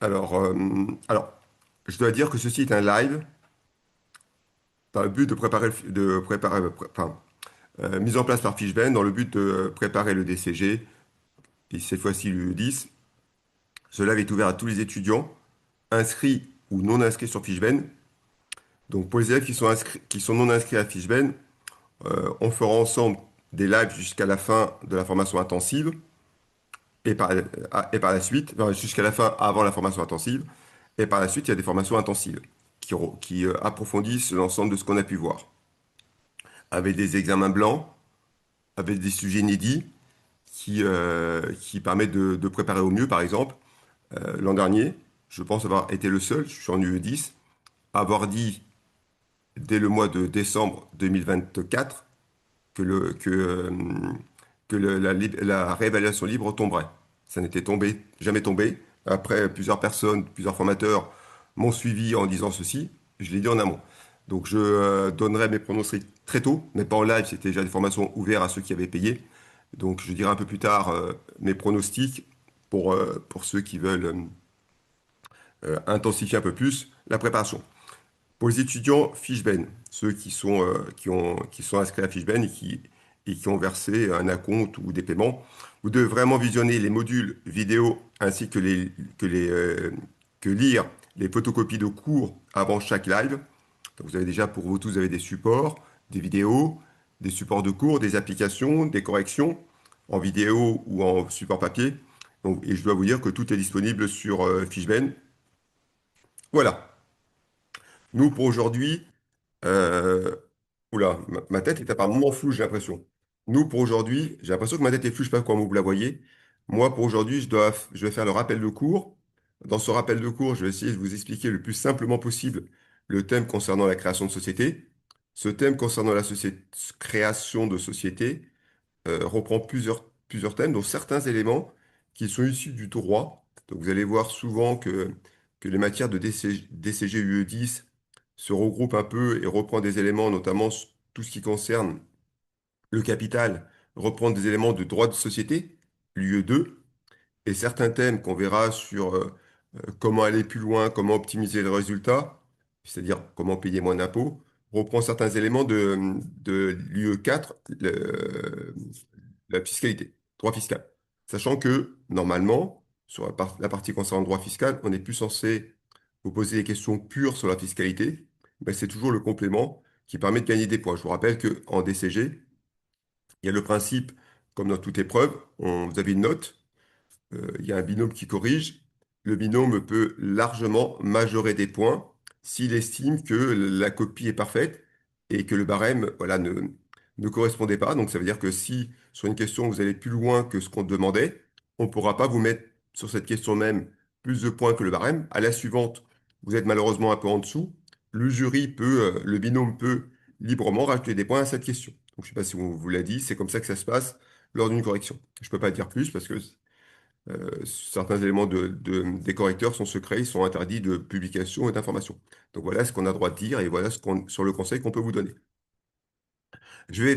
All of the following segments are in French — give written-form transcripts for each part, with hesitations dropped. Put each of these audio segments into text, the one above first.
Alors, euh, alors, je dois dire que ceci est un live dans le but de préparer, enfin, mise en place par Fishben dans le but de préparer le DCG, et cette fois-ci le 10. Ce live est ouvert à tous les étudiants, inscrits ou non inscrits sur Fishben. Donc, pour les élèves qui sont non inscrits à Fishben, on fera ensemble des lives jusqu'à la fin de la formation intensive et par la suite, enfin, jusqu'à la fin avant la formation intensive. Et par la suite, il y a des formations intensives qui approfondissent l'ensemble de ce qu'on a pu voir, avec des examens blancs, avec des sujets inédits qui permettent de préparer au mieux. Par exemple, l'an dernier, je pense avoir été le seul, je suis en UE10, à avoir dit dès le mois de décembre 2024 que la réévaluation libre tomberait. Ça n'était jamais tombé. Après, plusieurs personnes, plusieurs formateurs m'ont suivi en disant ceci. Je l'ai dit en amont. Donc, je donnerai mes pronostics très tôt, mais pas en live. C'était déjà des formations ouvertes à ceux qui avaient payé. Donc, je dirai un peu plus tard mes pronostics pour ceux qui veulent intensifier un peu plus la préparation. Pour les étudiants Fishben, ceux qui sont inscrits à Fishben et qui ont versé un acompte ou des paiements, vous devez vraiment visionner les modules vidéo ainsi que lire les photocopies de cours avant chaque live. Donc vous avez déjà pour vous tous, vous avez des supports, des vidéos, des supports de cours, des applications, des corrections en vidéo ou en support papier. Donc, et je dois vous dire que tout est disponible sur Fishben. Voilà. Nous, pour aujourd'hui, Euh, oula, ma tête est apparemment floue, j'ai l'impression. Nous, pour aujourd'hui, j'ai l'impression que ma tête est floue, je sais pas comment vous la voyez. Moi, pour aujourd'hui, je vais faire le rappel de cours. Dans ce rappel de cours, je vais essayer de vous expliquer le plus simplement possible le thème concernant la création de société. Ce thème concernant la création de société reprend plusieurs thèmes, dont certains éléments qui sont issus du droit. Donc vous allez voir souvent que les matières de DCG UE10 se regroupent un peu et reprend des éléments, notamment tout ce qui concerne le capital, reprend des éléments de droit de société, l'UE2, et certains thèmes qu'on verra sur comment aller plus loin, comment optimiser le résultat, c'est-à-dire comment payer moins d'impôts, reprend certains éléments de l'UE4, la fiscalité, droit fiscal. Sachant que, normalement, sur la partie concernant le droit fiscal, on n'est plus censé vous poser des questions pures sur la fiscalité, mais c'est toujours le complément qui permet de gagner des points. Je vous rappelle qu'en DCG, il y a le principe, comme dans toute épreuve, vous avez une note, il y a un binôme qui corrige. Le binôme peut largement majorer des points s'il estime que la copie est parfaite et que le barème, voilà, ne correspondait pas. Donc ça veut dire que si sur une question vous allez plus loin que ce qu'on demandait, on ne pourra pas vous mettre sur cette question même plus de points que le barème. À la suivante, vous êtes malheureusement un peu en dessous. Le binôme peut librement rajouter des points à cette question. Donc je ne sais pas si on vous l'a dit, c'est comme ça que ça se passe lors d'une correction. Je ne peux pas dire plus parce que certains éléments des correcteurs sont secrets, ils sont interdits de publication et d'information. Donc voilà ce qu'on a le droit de dire et voilà sur le conseil qu'on peut vous donner. Je vais,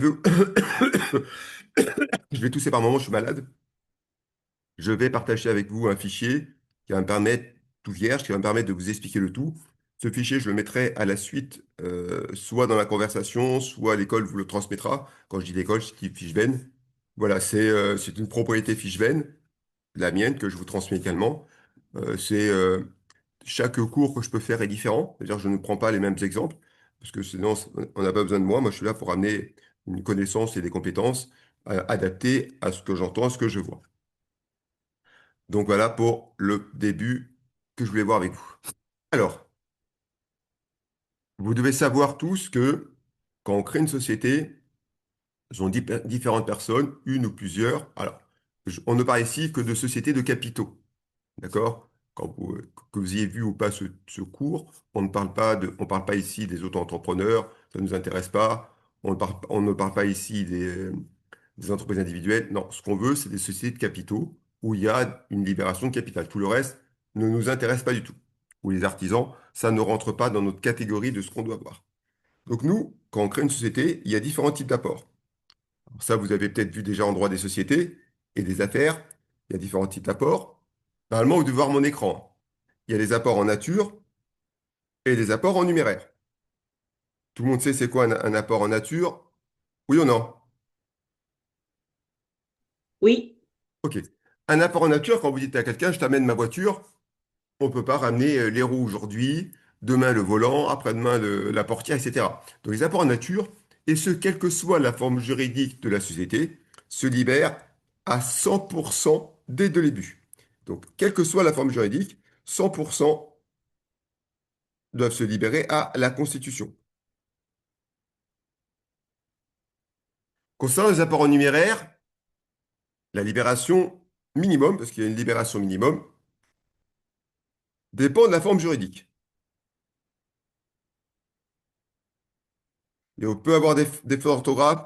je vais tousser par moment, je suis malade. Je vais partager avec vous un fichier qui va me permettre, tout vierge, qui va me permettre de vous expliquer le tout. Ce fichier, je le mettrai à la suite, soit dans la conversation, soit l'école vous le transmettra. Quand je dis l'école, je dis Fishben. Voilà, c'est une propriété Fishben, la mienne, que je vous transmets également. C'est chaque cours que je peux faire est différent. C'est-à-dire, je ne prends pas les mêmes exemples, parce que sinon, on n'a pas besoin de moi. Moi, je suis là pour amener une connaissance et des compétences adaptées à ce que j'entends, à ce que je vois. Donc voilà pour le début que je voulais voir avec vous. Alors, vous devez savoir tous que quand on crée une société, ce sont différentes personnes, une ou plusieurs. Alors, on ne parle ici que de sociétés de capitaux. D'accord? Que vous ayez vu ou pas ce cours, on parle pas ici des auto-entrepreneurs, ça ne nous intéresse pas. On ne parle pas ici des entreprises individuelles. Non, ce qu'on veut, c'est des sociétés de capitaux où il y a une libération de capital. Tout le reste ne nous intéresse pas du tout. Ou les artisans, ça ne rentre pas dans notre catégorie de ce qu'on doit voir. Donc nous, quand on crée une société, il y a différents types d'apports. Alors ça, vous avez peut-être vu déjà en droit des sociétés et des affaires, il y a différents types d'apports. Normalement, vous devez voir mon écran. Il y a les apports en nature et les apports en numéraire. Tout le monde sait c'est quoi un apport en nature? Oui ou non? Oui, Ok. Un apport en nature, quand vous dites à quelqu'un, je t'amène ma voiture, on ne peut pas ramener les roues aujourd'hui, demain le volant, après-demain la portière, etc. Donc les apports en nature, et ce, quelle que soit la forme juridique de la société, se libèrent à 100% dès le début. Donc, quelle que soit la forme juridique, 100% doivent se libérer à la Constitution. Concernant les apports en numéraire, la libération minimum, parce qu'il y a une libération minimum, dépend de la forme juridique. Et on peut avoir des fautes d'orthographe.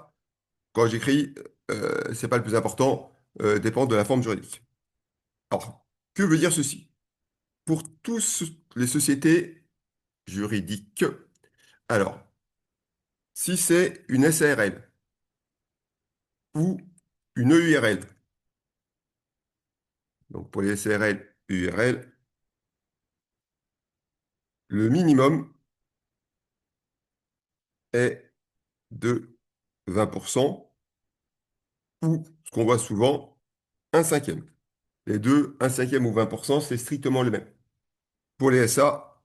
Quand j'écris, c'est pas le plus important, dépend de la forme juridique. Alors, que veut dire ceci? Pour tous les sociétés juridiques, alors, si c'est une SARL ou une EURL, donc pour les SARL, EURL, le minimum est de 20% ou, ce qu'on voit souvent, un cinquième. Les deux, un cinquième ou 20%, c'est strictement le même. Pour les SA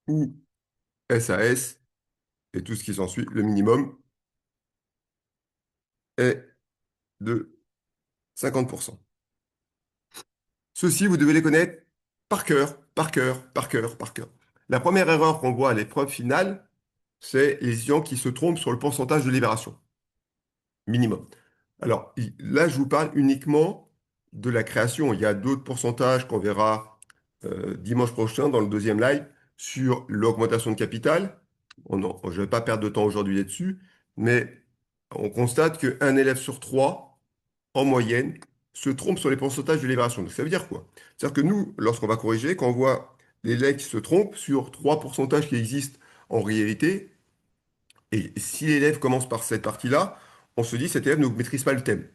ou SAS et tout ce qui s'ensuit, le minimum est de 50%. Ceux-ci, vous devez les connaître par cœur, par cœur, par cœur, par cœur. La première erreur qu'on voit à l'épreuve finale, c'est les étudiants qui se trompent sur le pourcentage de libération minimum. Alors là, je vous parle uniquement de la création. Il y a d'autres pourcentages qu'on verra dimanche prochain dans le deuxième live sur l'augmentation de capital. Je ne vais pas perdre de temps aujourd'hui là-dessus, mais on constate qu'un élève sur trois, en moyenne, se trompe sur les pourcentages de libération. Donc ça veut dire quoi? C'est-à-dire que nous, lorsqu'on va corriger, quand on voit l'élève qui se trompe sur trois pourcentages qui existent en réalité, et si l'élève commence par cette partie-là, on se dit cet élève ne maîtrise pas le thème.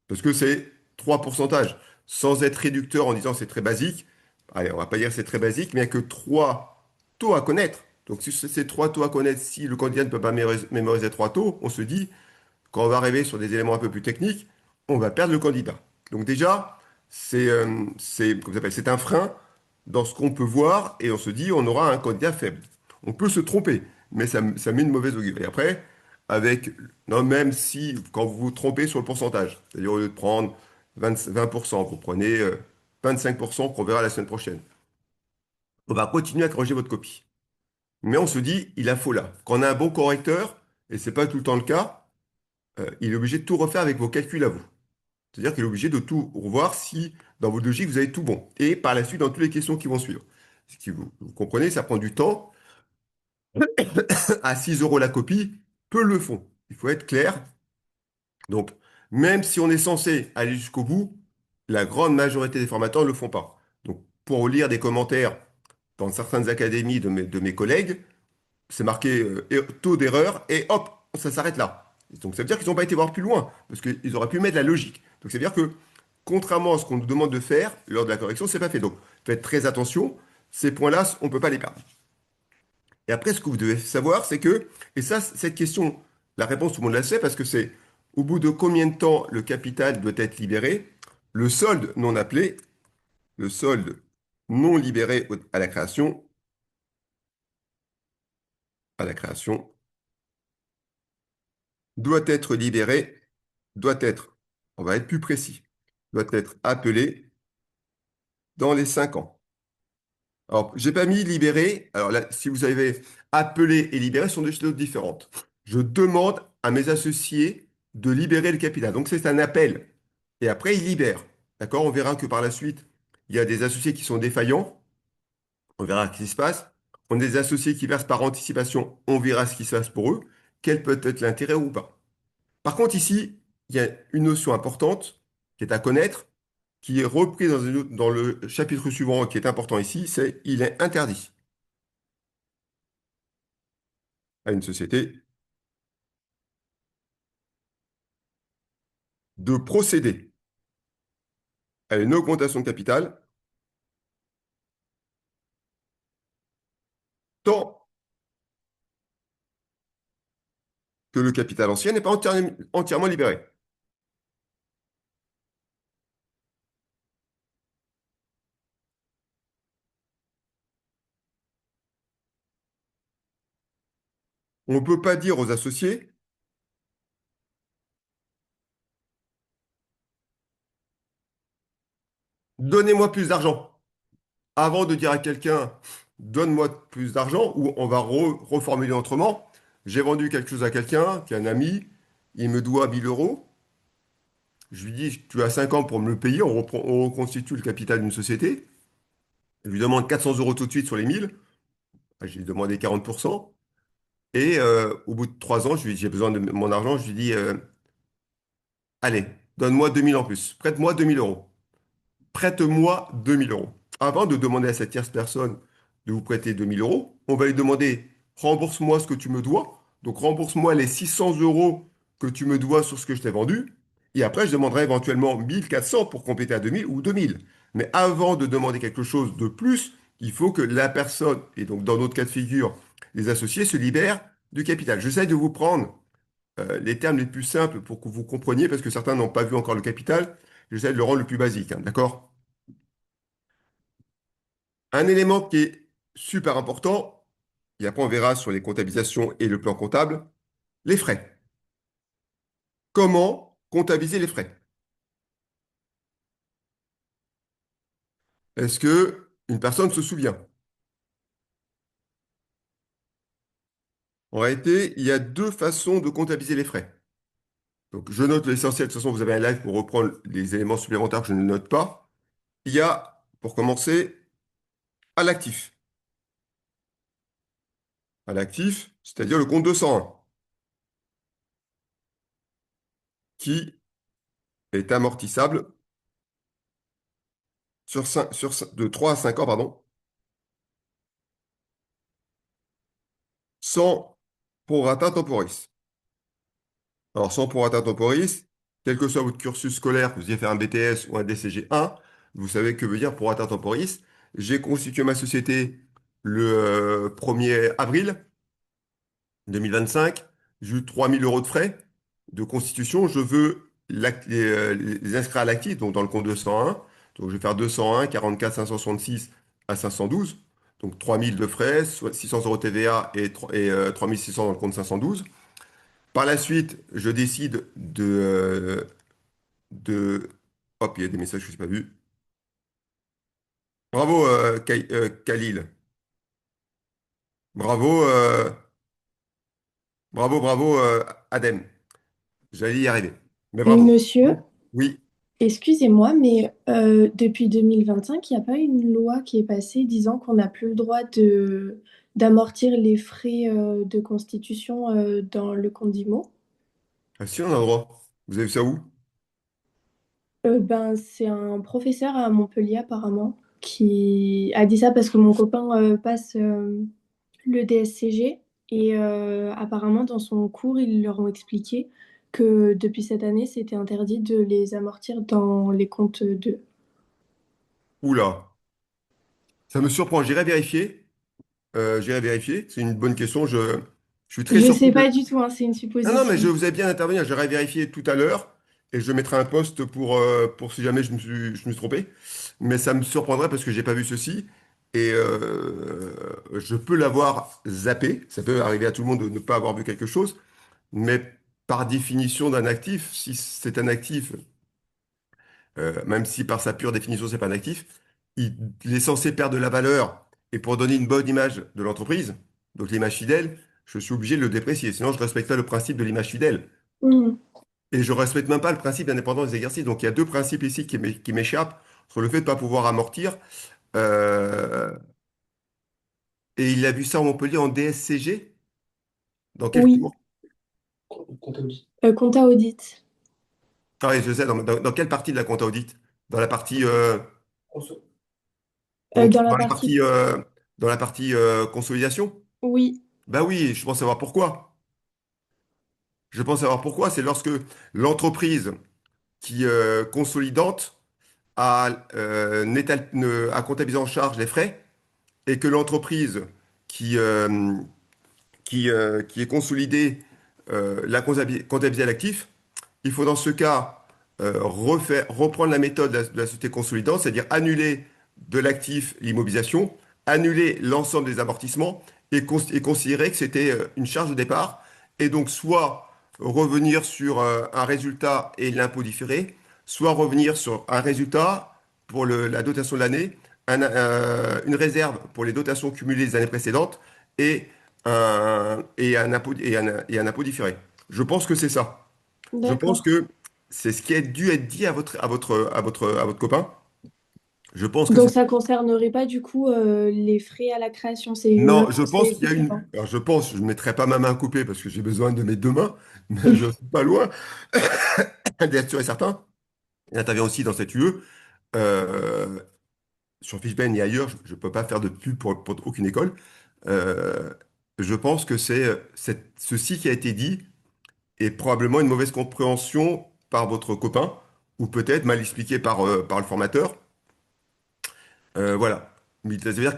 Parce que c'est trois pourcentages. Sans être réducteur en disant c'est très basique, allez, on va pas dire c'est très basique, mais il n'y a que trois taux à connaître. Donc si ces trois taux à connaître, si le candidat ne peut pas mémoriser trois taux, on se dit quand on va arriver sur des éléments un peu plus techniques, on va perdre le candidat. Donc déjà, comme ça s'appelle, c'est un frein dans ce qu'on peut voir et on se dit on aura un candidat faible. On peut se tromper, mais ça met une mauvaise augure. Et après, avec, non, même si quand vous vous trompez sur le pourcentage, c'est-à-dire au lieu de prendre 20%, vous prenez 25% qu'on verra la semaine prochaine. On va continuer à corriger votre copie. Mais on se dit, il a faux là. Quand on a un bon correcteur, et c'est pas tout le temps le cas, il est obligé de tout refaire avec vos calculs à vous. C'est-à-dire qu'il est obligé de tout revoir si, dans votre logique, vous avez tout bon. Et par la suite, dans toutes les questions qui vont suivre. Ce qui, vous comprenez, ça prend du temps. À 6 euros la copie, peu le font. Il faut être clair. Donc, même si on est censé aller jusqu'au bout, la grande majorité des formateurs ne le font pas. Donc, pour lire des commentaires dans certaines académies de mes collègues, c'est marqué taux d'erreur et hop, ça s'arrête là. Donc ça veut dire qu'ils n'ont pas été voir plus loin, parce qu'ils auraient pu mettre la logique. Donc ça veut dire que, contrairement à ce qu'on nous demande de faire lors de la correction, c'est pas fait. Donc faites très attention, ces points-là, on ne peut pas les perdre. Et après, ce que vous devez savoir, c'est que, et ça, cette question, la réponse, tout le monde la sait, parce que c'est au bout de combien de temps le capital doit être libéré, le solde non appelé, le solde non libéré à la création, doit être libéré, doit être, on va être plus précis, doit être appelé dans les 5 ans. Alors, j'ai pas mis libéré. Alors là, si vous avez appelé et libéré, ce sont des choses différentes. Je demande à mes associés de libérer le capital. Donc, c'est un appel. Et après, ils libèrent. D'accord? On verra que par la suite, il y a des associés qui sont défaillants. On verra ce qui se passe. On a des associés qui versent par anticipation. On verra ce qui se passe pour eux. Quel peut être l'intérêt ou pas. Par contre, ici, il y a une notion importante qui est à connaître, qui est reprise dans le chapitre suivant, qui est important ici, c'est il est interdit à une société de procéder à une augmentation de capital tant que le capital ancien n'est pas entièrement libéré. On ne peut pas dire aux associés, donnez-moi plus d'argent. Avant de dire à quelqu'un, donne-moi plus d'argent, ou on va reformuler autrement, j'ai vendu quelque chose à quelqu'un, qui est un ami, il me doit 1000 euros, je lui dis, tu as 5 ans pour me le payer, on reconstitue le capital d'une société, je lui demande 400 euros tout de suite sur les 1000, j'ai demandé 40%, et au bout de 3 ans, je lui dis, j'ai besoin de mon argent, je lui dis, allez, donne-moi 2000 en plus, prête-moi 2000 euros. Prête-moi 2000 euros. Avant de demander à cette tierce personne de vous prêter 2000 euros, on va lui demander, rembourse-moi ce que tu me dois. Donc rembourse-moi les 600 euros que tu me dois sur ce que je t'ai vendu. Et après, je demanderai éventuellement 1400 pour compléter à 2000 ou 2000. Mais avant de demander quelque chose de plus, il faut que la personne, et donc dans notre cas de figure, les associés se libèrent du capital. J'essaie de vous prendre les termes les plus simples pour que vous compreniez, parce que certains n'ont pas vu encore le capital. J'essaie de le rendre le plus basique, hein, d'accord? Un élément qui est super important, et après on verra sur les comptabilisations et le plan comptable, les frais. Comment comptabiliser les frais? Est-ce que une personne se souvient? En réalité, il y a deux façons de comptabiliser les frais. Donc, je note l'essentiel. De toute façon, vous avez un live pour reprendre les éléments supplémentaires que je ne note pas. Il y a, pour commencer, à l'actif. À l'actif, c'est-à-dire le compte 201, qui est amortissable de 3 à 5 ans, pardon, sans prorata temporis. Alors, sans prorata temporis, quel que soit votre cursus scolaire, que vous ayez fait un BTS ou un DCG1, vous savez que veut dire prorata temporis. J'ai constitué ma société le 1er avril 2025. J'ai eu 3000 euros de frais de constitution. Je veux les inscrire à l'actif, donc dans le compte 201. Donc, je vais faire 201, 44 566 à 512. Donc, 3000 de frais, soit 600 euros TVA et 3600 dans le compte 512. Par la suite, je décide de... Hop, il y a des messages que je n'ai pas vus. Bravo, Khalil. Bravo, bravo, Adem. J'allais y arriver. Mais bravo. Monsieur, Oui. excusez-moi, mais depuis 2025, il n'y a pas une loi qui est passée disant qu'on n'a plus le droit d'amortir les frais de constitution dans le compte d'IMO? Ah, si, on a le droit. Vous avez vu ça où? Ben, c'est un professeur à Montpellier apparemment qui a dit ça parce que mon copain passe le DSCG et apparemment dans son cours, ils leur ont expliqué que depuis cette année, c'était interdit de les amortir dans les comptes d'eux. Oula. Ça me surprend. J'irai vérifier. J'irai vérifier. C'est une bonne question. Je suis très Je surpris sais pas de... du tout, hein, c'est une Ah non, mais je supposition. vous ai bien intervenir. J'irai vérifier tout à l'heure et je mettrai un post pour si jamais je me suis trompé. Mais ça me surprendrait parce que j'ai pas vu ceci. Et je peux l'avoir zappé. Ça peut arriver à tout le monde de ne pas avoir vu quelque chose. Mais par définition d'un actif, si c'est un actif, même si par sa pure définition, c'est pas un actif, il est censé perdre de la valeur. Et pour donner une bonne image de l'entreprise, donc l'image fidèle, je suis obligé de le déprécier. Sinon, je respecte pas le principe de l'image fidèle. Mhm. Et je respecte même pas le principe d'indépendance des exercices. Donc, il y a deux principes ici qui m'échappent sur le fait de ne pas pouvoir amortir. Euh, et il a vu ça en Montpellier en DSCG. Dans quel Oui, cours? compta audit. Ah oui, je sais, dans quelle partie de la compta audit? Dans la partie, Dans la dans la partie... partie, consolidation? Oui, Bah oui, je pense savoir pourquoi. Je pense savoir pourquoi. C'est lorsque l'entreprise qui consolidante à comptabiliser en charge les frais et que l'entreprise qui, euh, qui est consolidée comptabiliser l'actif, il faut dans ce cas reprendre la méthode de la société consolidante, c'est-à-dire annuler de l'actif l'immobilisation, annuler l'ensemble des amortissements et considérer que c'était une charge de départ, et donc soit revenir sur un résultat et l'impôt différé, soit revenir sur un résultat pour la dotation de l'année, une réserve pour les dotations cumulées des années précédentes et et un impôt différé. Je pense que c'est ça. Je pense D'accord. que c'est ce qui a dû être dit à votre copain. Je pense que Donc c'est... ça concernerait pas du coup les frais à la création, c'est une Non, autre, je pense c'est qu'il y a différent. une... Alors je pense, je ne mettrai pas ma main coupée parce que j'ai besoin de mes deux mains, mais je ne suis pas loin d'être sûr et certain. Il intervient aussi dans cette UE. euh, sur Fishben et ailleurs, je ne peux pas faire de pub pour aucune école. Euh, je pense que ceci qui a été dit est probablement une mauvaise compréhension par votre copain, ou peut-être mal expliqué par le formateur. Voilà. Mais ça veut dire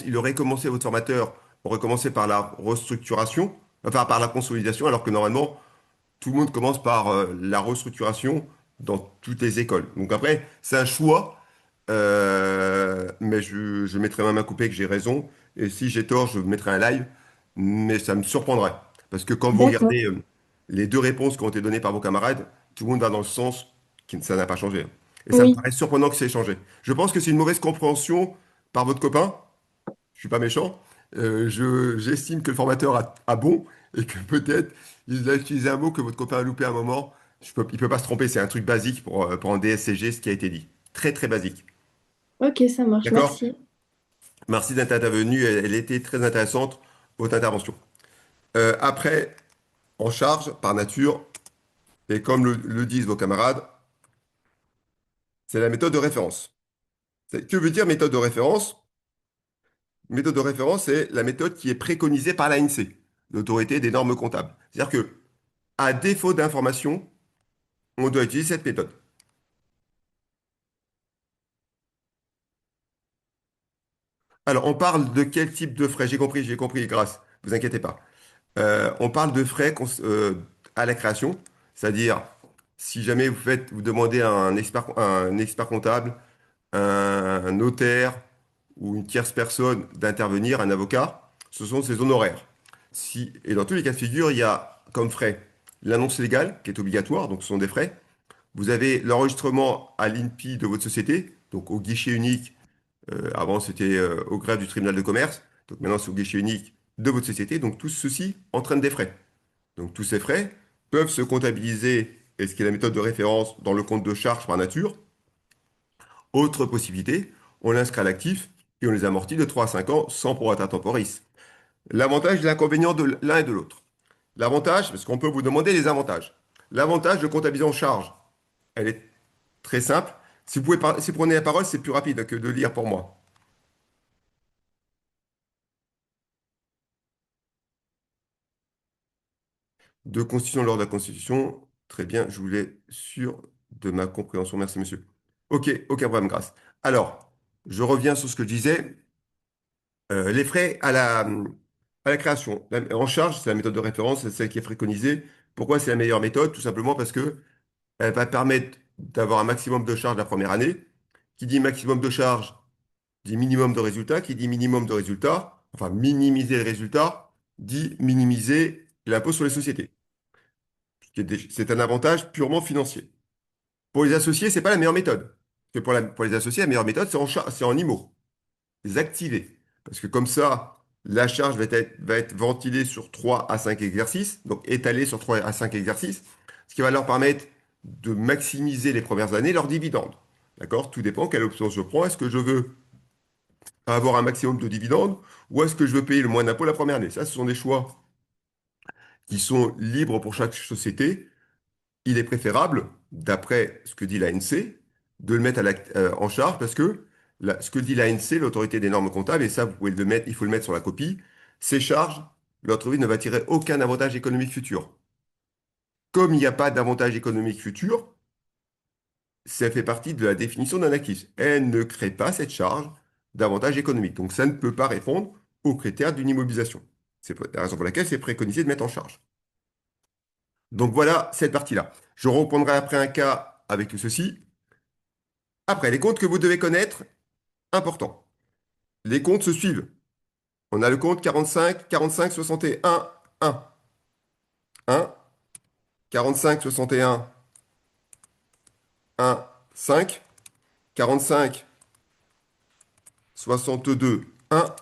il aurait commencé, votre formateur aurait commencé par la restructuration, enfin par la consolidation, alors que normalement, tout le monde commence par la restructuration dans toutes les écoles. Donc après, c'est un choix, mais je mettrai ma main coupée que j'ai raison. Et si j'ai tort, je mettrai un live, mais ça me surprendrait. Parce que quand vous D'accord. regardez les deux réponses qui ont été données par vos camarades, tout le monde va dans le sens que ça n'a pas changé. Et ça me Oui. paraît surprenant que ça ait changé. Je pense que c'est une mauvaise compréhension par votre copain. Je suis pas méchant. J'estime que le formateur a bon et que peut-être il a utilisé un mot que votre copain a loupé à un moment. Il peut pas se tromper. C'est un truc basique pour un DSCG, ce qui a été dit. Très, très basique. Ok, ça marche, D'accord? merci. Merci d'être intervenu. Elle était très intéressante, votre intervention. Après, en charge, par nature, et comme le disent vos camarades, c'est la méthode de référence. Que veut dire méthode de référence? Méthode de référence, c'est la méthode qui est préconisée par l'ANC, l'autorité des normes comptables. C'est-à-dire que, à défaut d'information, on doit utiliser cette méthode. Alors, on parle de quel type de frais? J'ai compris, grâce. Vous inquiétez pas. On parle de frais à la création, c'est-à-dire si jamais vous demandez à un expert comptable, un notaire ou une tierce personne d'intervenir, un avocat, ce sont ses honoraires. Et dans tous les cas de figure, il y a comme frais l'annonce légale qui est obligatoire, donc ce sont des frais. Vous avez l'enregistrement à l'INPI de votre société, donc au guichet unique. Avant, c'était au greffe du tribunal de commerce. Donc maintenant, c'est au guichet unique de votre société. Donc tout ceci entraîne des frais. Donc tous ces frais peuvent se comptabiliser, et ce qui est la méthode de référence, dans le compte de charge par nature. Autre possibilité, on l'inscrit à l'actif et on les amortit de 3 à 5 ans sans prorata temporis. L'avantage et l'inconvénient de l'un et de l'autre. L'avantage, parce qu'on peut vous demander les avantages. L'avantage de comptabiliser en charge, elle est très simple. Si vous prenez la parole, c'est plus rapide que de lire pour moi. De constitution lors de la Constitution. Très bien, je voulais sûr de ma compréhension. Merci, monsieur. Ok, aucun problème, grâce. Alors, je reviens sur ce que je disais. Les frais à la création. En charge, c'est la méthode de référence, c'est celle qui est préconisée. Pourquoi c'est la meilleure méthode? Tout simplement parce que elle va permettre d'avoir un maximum de charges la première année. Qui dit maximum de charges, dit minimum de résultats. Qui dit minimum de résultats, enfin minimiser les résultats, dit minimiser l'impôt sur les sociétés. C'est un avantage purement financier. Pour les associés, c'est pas la meilleure méthode. Parce que pour les associés, la meilleure méthode, c'est en IMO, les activer. Parce que comme ça, la charge va être ventilée sur 3 à 5 exercices, donc étalée sur 3 à 5 exercices, ce qui va leur permettre de maximiser les premières années leurs dividendes. D'accord? Tout dépend quelle option je prends. Est-ce que je veux avoir un maximum de dividendes ou est-ce que je veux payer le moins d'impôts la première année? Ça, ce sont des choix qui sont libres pour chaque société. Il est préférable, d'après ce que dit l'ANC, de le mettre en charge parce que ce que dit l'ANC, l'autorité des normes comptables, et ça, vous pouvez le mettre, il faut le mettre sur la copie, ces charges, l'entreprise ne va tirer aucun avantage économique futur. Comme il n'y a pas d'avantage économique futur, ça fait partie de la définition d'un actif. Elle ne crée pas cette charge d'avantage économique. Donc, ça ne peut pas répondre aux critères d'une immobilisation. C'est la raison pour laquelle c'est préconisé de mettre en charge. Donc, voilà cette partie-là. Je reprendrai après un cas avec tout ceci. Après, les comptes que vous devez connaître, important. Les comptes se suivent. On a le compte 45, 45, 61, 1. 1, 45, 61, 1, 5, 45, 62, 1,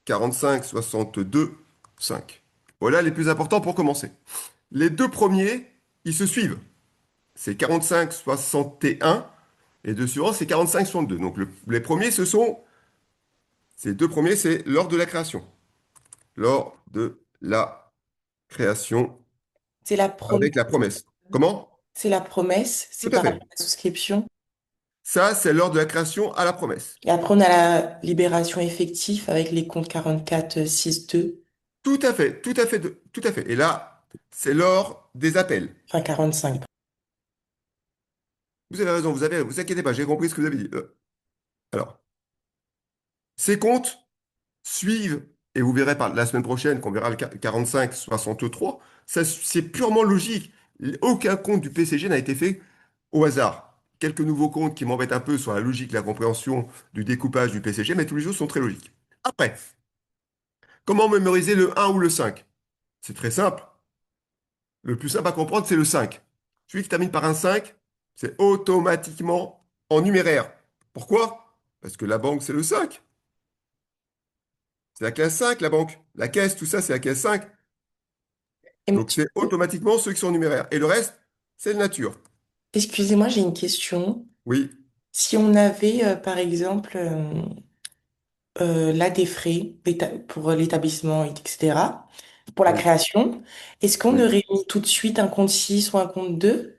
45, 62, 5. Voilà les plus importants pour commencer. Les deux premiers, ils se suivent. C'est 45, 61 et deux suivants, c'est 45, 62. Donc les premiers, ces deux premiers, c'est lors de la création. Lors de la création C'est la promesse. avec la promesse. Comment? C'est la promesse, c'est Tout à par rapport fait. à la souscription. Ça, c'est lors de la création à la promesse. Et après, on a la libération effective avec les comptes 44, 6, 2, Tout à fait, tout à fait, tout à fait. Et là, c'est lors des appels. enfin 45. Vous avez raison, vous inquiétez pas, j'ai compris ce que vous avez dit. Alors, ces comptes suivent, et vous verrez par la semaine prochaine qu'on verra le 45-63, ça, c'est purement logique. Aucun compte du PCG n'a été fait au hasard. Quelques nouveaux comptes qui m'embêtent un peu sur la logique, la compréhension du découpage du PCG, mais tous les autres sont très logiques. Après, comment mémoriser le 1 ou le 5? C'est très simple. Le plus simple à comprendre, c'est le 5. Celui qui termine par un 5, c'est automatiquement en numéraire. Pourquoi? Parce que la banque, c'est le 5. C'est la classe 5, la banque. La caisse, tout ça, c'est la caisse 5. Et Donc, c'est automatiquement ceux qui sont en numéraire. Et le reste, c'est de nature. excusez-moi, j'ai une question. Oui, Si on avait, par exemple, là des frais pour l'établissement, etc., pour la oui, création, est-ce qu'on oui, aurait mis tout de suite un compte 6 ou un compte 2?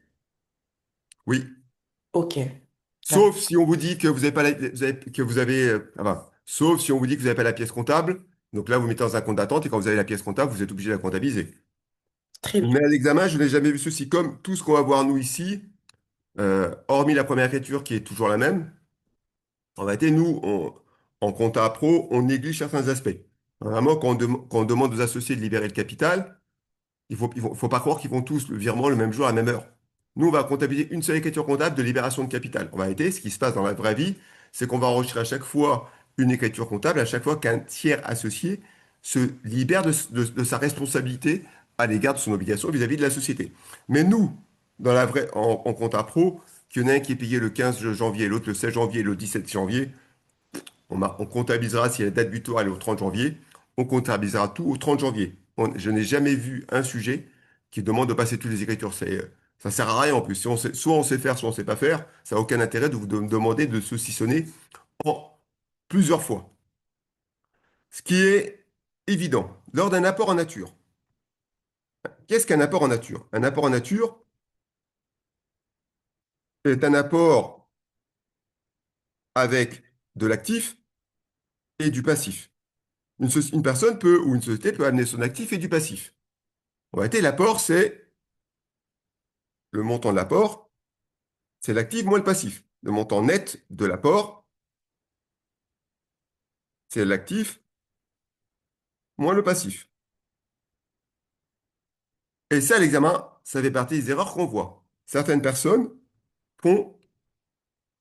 oui. Ok. D'accord. Sauf si on vous dit que vous avez pas que vous avez, sauf si on vous dit que vous n'avez pas la pièce comptable. Donc là, vous mettez dans un compte d'attente et quand vous avez la pièce comptable, vous êtes obligé de la comptabiliser. Très bien. Mais à l'examen, je n'ai jamais vu ceci. Comme tout ce qu'on va voir nous ici, hormis la première écriture qui est toujours la même, en réalité, nous, en compta pro, on néglige certains aspects. Vraiment, quand on demande aux associés de libérer le capital, il faut pas croire qu'ils font tous le virement le même jour à la même heure. Nous, on va comptabiliser une seule écriture comptable de libération de capital. En réalité, ce qui se passe dans la vraie vie, c'est qu'on va enregistrer à chaque fois une écriture comptable, à chaque fois qu'un tiers associé se libère de sa responsabilité à l'égard de son obligation vis-à-vis de la société. Mais nous, en compta pro, qu'il y en a un qui est payé le 15 janvier, l'autre le 16 janvier, l'autre le 17 janvier, on comptabilisera si la date butoir est au 30 janvier, on comptabilisera tout au 30 janvier. Je n'ai jamais vu un sujet qui demande de passer toutes les écritures. Ça sert à rien en plus. Si on sait- soit on sait faire, soit on ne sait pas faire. Ça n'a aucun intérêt de me demander de saucissonner en plusieurs fois. Ce qui est évident, lors d'un apport en nature. Qu'est-ce qu'un apport en nature? Un apport en nature est un apport avec de l'actif et du passif. Une personne peut, ou une société peut amener son actif et du passif. En réalité, l'apport, c'est le montant de l'apport, c'est l'actif moins le passif. Le montant net de l'apport, c'est l'actif moins le passif. Et ça, l'examen, ça fait partie des erreurs qu'on voit. Certaines personnes font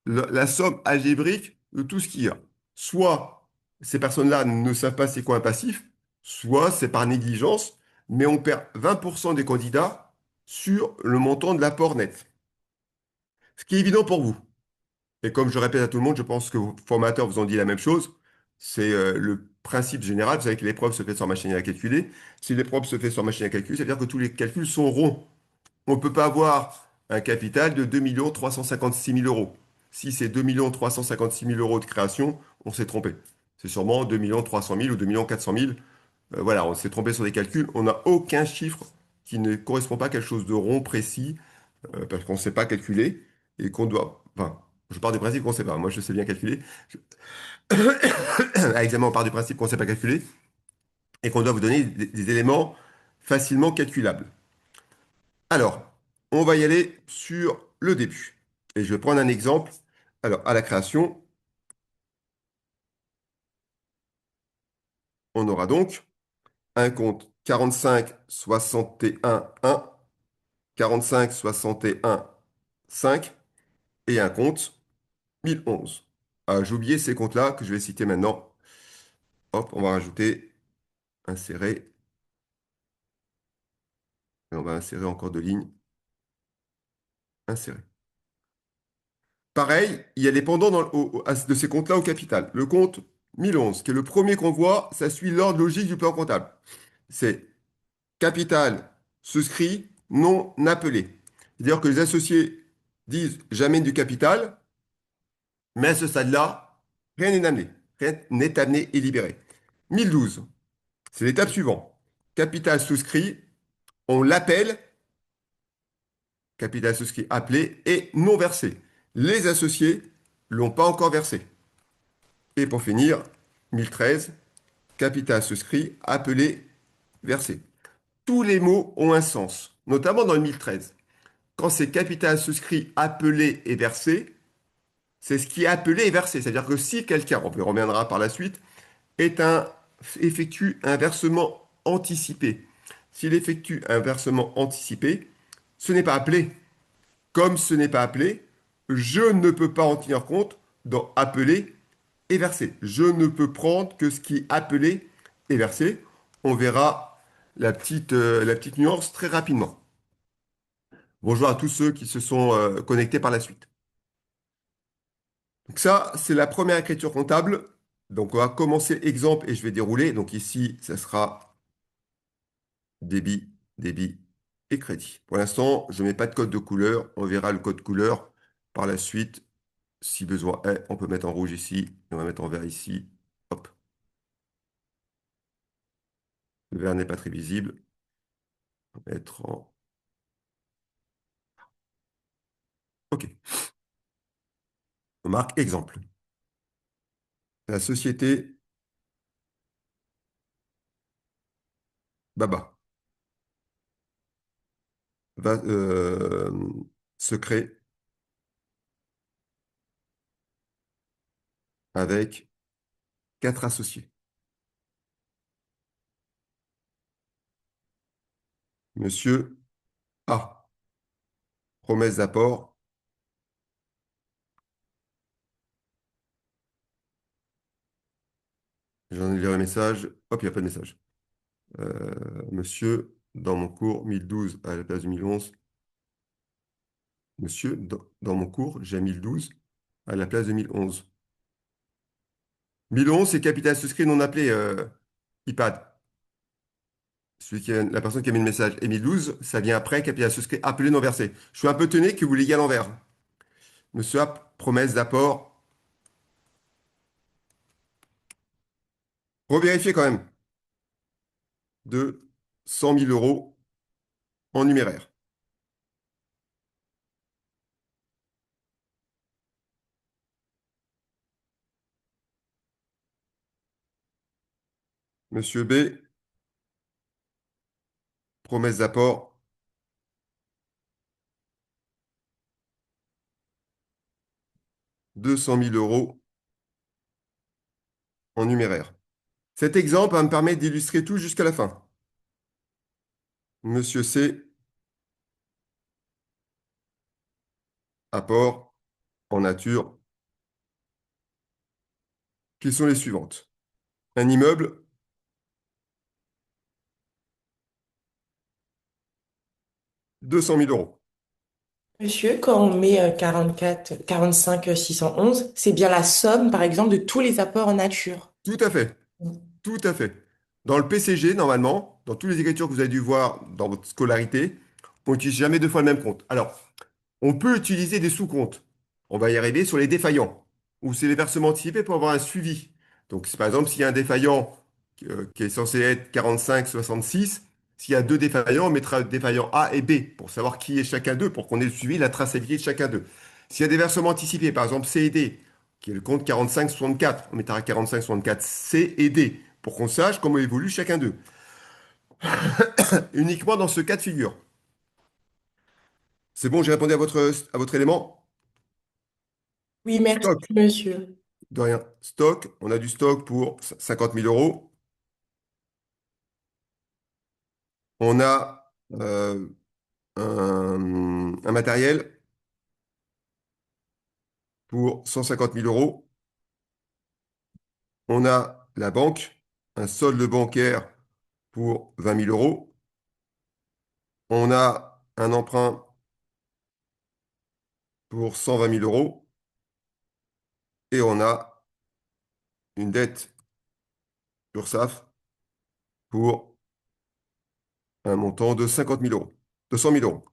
la somme algébrique de tout ce qu'il y a. Soit ces personnes-là ne savent pas c'est quoi un passif, soit c'est par négligence, mais on perd 20% des candidats sur le montant de l'apport net. Ce qui est évident pour vous. Et comme je répète à tout le monde, je pense que vos formateurs vous ont dit la même chose. C'est le principe général. Vous savez que l'épreuve se fait sur machine à calculer. Si l'épreuve se fait sur machine à calculer, c'est-à-dire que tous les calculs sont ronds. On ne peut pas avoir un capital de 2 356 000 euros. Si c'est 2 356 000 euros de création, on s'est trompé. C'est sûrement 2 300 000 ou 2 400 000. Voilà, on s'est trompé sur des calculs. On n'a aucun chiffre qui ne correspond pas à quelque chose de rond, précis, parce qu'on ne sait pas calculer et qu'on doit. Enfin, je pars du principe qu'on ne sait pas. Moi, je sais bien calculer. À l'examen, on part du principe qu'on ne sait pas calculer et qu'on doit vous donner des éléments facilement calculables. Alors, on va y aller sur le début. Et je vais prendre un exemple. Alors, à la création, on aura donc un compte 45 61 1, 45 61 5 et un compte 1011. Ah, j'ai oublié ces comptes-là que je vais citer maintenant. Hop, on va rajouter, insérer, et on va insérer encore deux lignes, insérer. Pareil, il y a les pendants de ces comptes-là au capital. Le compte 1011, qui est le premier qu'on voit, ça suit l'ordre logique du plan comptable. C'est capital souscrit non appelé. C'est-à-dire que les associés disent j'amène du capital, mais à ce stade-là, rien n'est amené. Rien n'est amené et libéré. 1012, c'est l'étape suivante. Capital souscrit, on l'appelle, capital souscrit appelé et non versé. Les associés ne l'ont pas encore versé. Et pour finir, 1013, capital souscrit, appelé, versé. Tous les mots ont un sens, notamment dans le 1013. Quand c'est capital souscrit, appelé et versé, c'est ce qui est appelé et versé. C'est-à-dire que si quelqu'un, on y reviendra par la suite, effectue un versement anticipé, s'il effectue un versement anticipé, ce n'est pas appelé. Comme ce n'est pas appelé, je ne peux pas en tenir compte dans appelé et versé. Je ne peux prendre que ce qui est appelé et versé. On verra la petite nuance très rapidement. Bonjour à tous ceux qui se sont connectés par la suite. Donc ça, c'est la première écriture comptable. Donc on va commencer exemple et je vais dérouler. Donc ici, ça sera débit, débit et crédit. Pour l'instant, je ne mets pas de code de couleur. On verra le code couleur par la suite. Si besoin est, on peut mettre en rouge ici et on va mettre en vert ici. Hop. Le vert n'est pas très visible. On va mettre en... OK. On marque exemple. La société Baba va se créer avec 4 associés. Monsieur A. Promesse d'apport. J'en ai lu le message. Hop, il n'y a pas de message. Monsieur, dans mon cours, 1012 à la place de 1011. Monsieur, dans mon cours, j'ai 1012 à la place de 1011. 1011, c'est capital souscrit non appelé iPad. La personne qui a mis le message. Et 1012, ça vient après, capital souscrit appelé non versé. Je suis un peu tenu que vous l'ayez à l'envers. Monsieur A, promesse d'apport. Revérifiez quand même. De 100 000 euros en numéraire. Monsieur B, promesse d'apport. 200 000 euros en numéraire. Cet exemple va me permettre d'illustrer tout jusqu'à la fin. Monsieur C, apport en nature, qui sont les suivantes. Un immeuble, 200 000 euros. Monsieur, quand on met 44, 45, 611, c'est bien la somme, par exemple, de tous les apports en nature. Tout à fait. Tout à fait. Dans le PCG, normalement, dans toutes les écritures que vous avez dû voir dans votre scolarité, on n'utilise jamais deux fois le même compte. Alors, on peut utiliser des sous-comptes. On va y arriver sur les défaillants, ou c'est les versements anticipés pour avoir un suivi. Donc, par exemple, s'il y a un défaillant qui est censé être 45-66, s'il y a deux défaillants, on mettra défaillant A et B pour savoir qui est chacun d'eux, pour qu'on ait le suivi, la traçabilité de chacun d'eux. S'il y a des versements anticipés, par exemple C et D, qui est le compte 45-64, on mettra 45-64 C et D pour qu'on sache comment évolue chacun d'eux. Uniquement dans ce cas de figure. C'est bon, j'ai répondu à votre élément? Oui, merci, Stock, monsieur. de rien. Stock, on a du stock pour 50 000 euros. On a un matériel pour 150 000 euros. On a la banque, un solde bancaire pour 20 000 euros. On a un emprunt pour 120 000 euros. Et on a une dette URSSAF pour un montant de 50 000 euros, de 100 000 euros.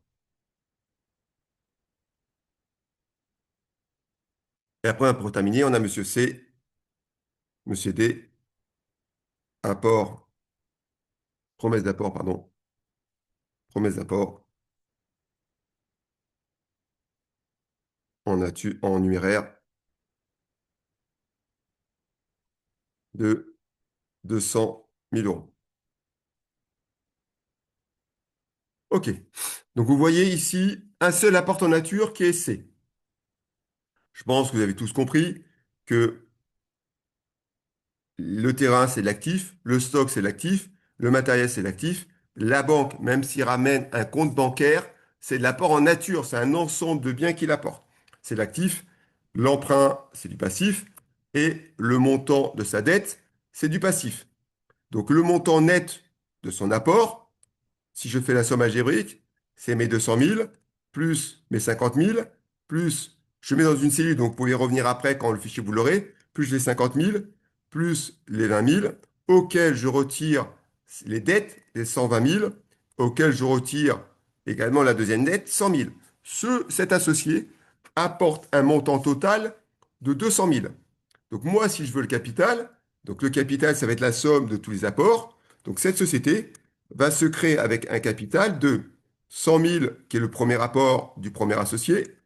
Et après, pour terminer, on a Monsieur C, Monsieur D, apport, promesse d'apport, pardon, promesse d'apport en numéraire de 200 000 euros. OK. Donc, vous voyez ici un seul apport en nature qui est C. Je pense que vous avez tous compris que le terrain, c'est l'actif, le stock, c'est l'actif, le matériel, c'est l'actif. La banque, même s'il ramène un compte bancaire, c'est de l'apport en nature, c'est un ensemble de biens qu'il apporte. C'est l'actif, l'emprunt, c'est du passif, et le montant de sa dette, c'est du passif. Donc le montant net de son apport, si je fais la somme algébrique, c'est mes 200 000 plus mes 50 000 plus, je mets dans une cellule, donc vous pouvez y revenir après quand le fichier vous l'aurez, plus les 50 000 plus les 20 000 auxquels je retire les dettes, les 120 000 auxquels je retire également la deuxième dette, 100 000. Cet associé apporte un montant total de 200 000. Donc moi, si je veux le capital, donc le capital, ça va être la somme de tous les apports. Donc cette société va se créer avec un capital de 100 000, qui est le premier apport du premier associé,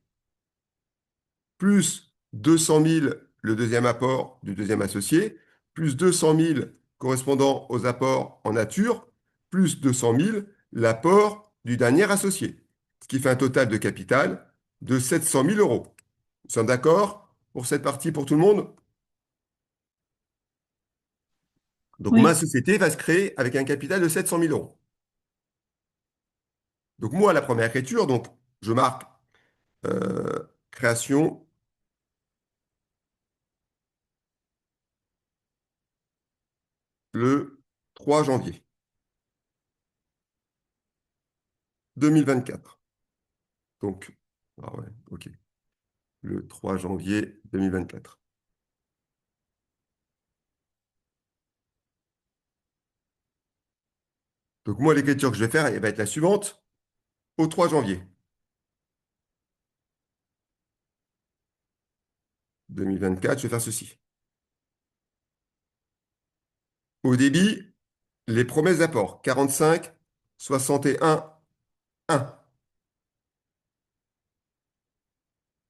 plus 200 000, le deuxième apport du deuxième associé, plus 200 000 correspondant aux apports en nature, plus 200 000, l'apport du dernier associé. Ce qui fait un total de capital de 700 000 euros. Nous sommes d'accord pour cette partie pour tout le monde? Donc ma Oui, société va se créer avec un capital de 700 000 euros. Donc moi, la première écriture, donc je marque création le 3 janvier 2024. Donc, ah ouais, ok, le 3 janvier 2024. Donc moi, l'écriture que je vais faire, elle va être la suivante. Au 3 janvier 2024, je vais faire ceci. Au débit, les promesses d'apport, 45, 61, 1.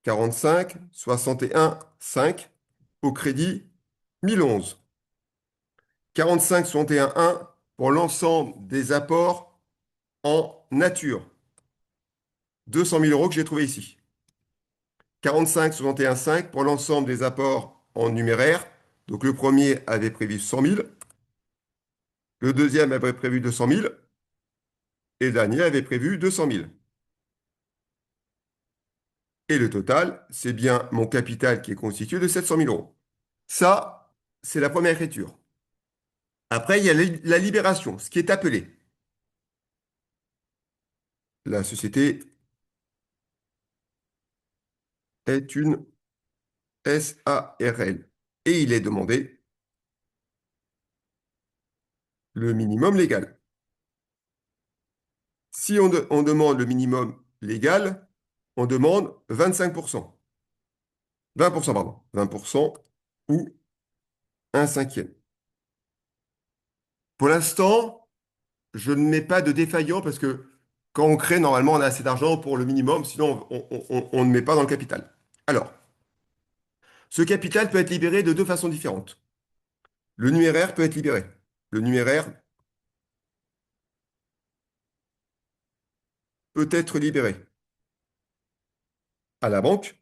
45, 61, 5. Au crédit, 1011. 45, 61, 1 pour l'ensemble des apports en nature. 200 000 euros que j'ai trouvé ici. 45, 61, 5 pour l'ensemble des apports en numéraire. Donc le premier avait prévu 100 000, le deuxième avait prévu 200 000 et le dernier avait prévu 200 000. Et le total, c'est bien mon capital qui est constitué de 700 000 euros. Ça, c'est la première écriture. Après, il y a la libération, ce qui est appelé. La société est une SARL. Et il est demandé le minimum légal. Si on demande le minimum légal, on demande 25%. 20%, pardon. 20% ou un cinquième. Pour l'instant, je ne mets pas de défaillant parce que quand on crée, normalement, on a assez d'argent pour le minimum, sinon on ne met pas dans le capital. Alors, ce capital peut être libéré de deux façons différentes. Le numéraire peut être libéré. Le numéraire peut être libéré à la banque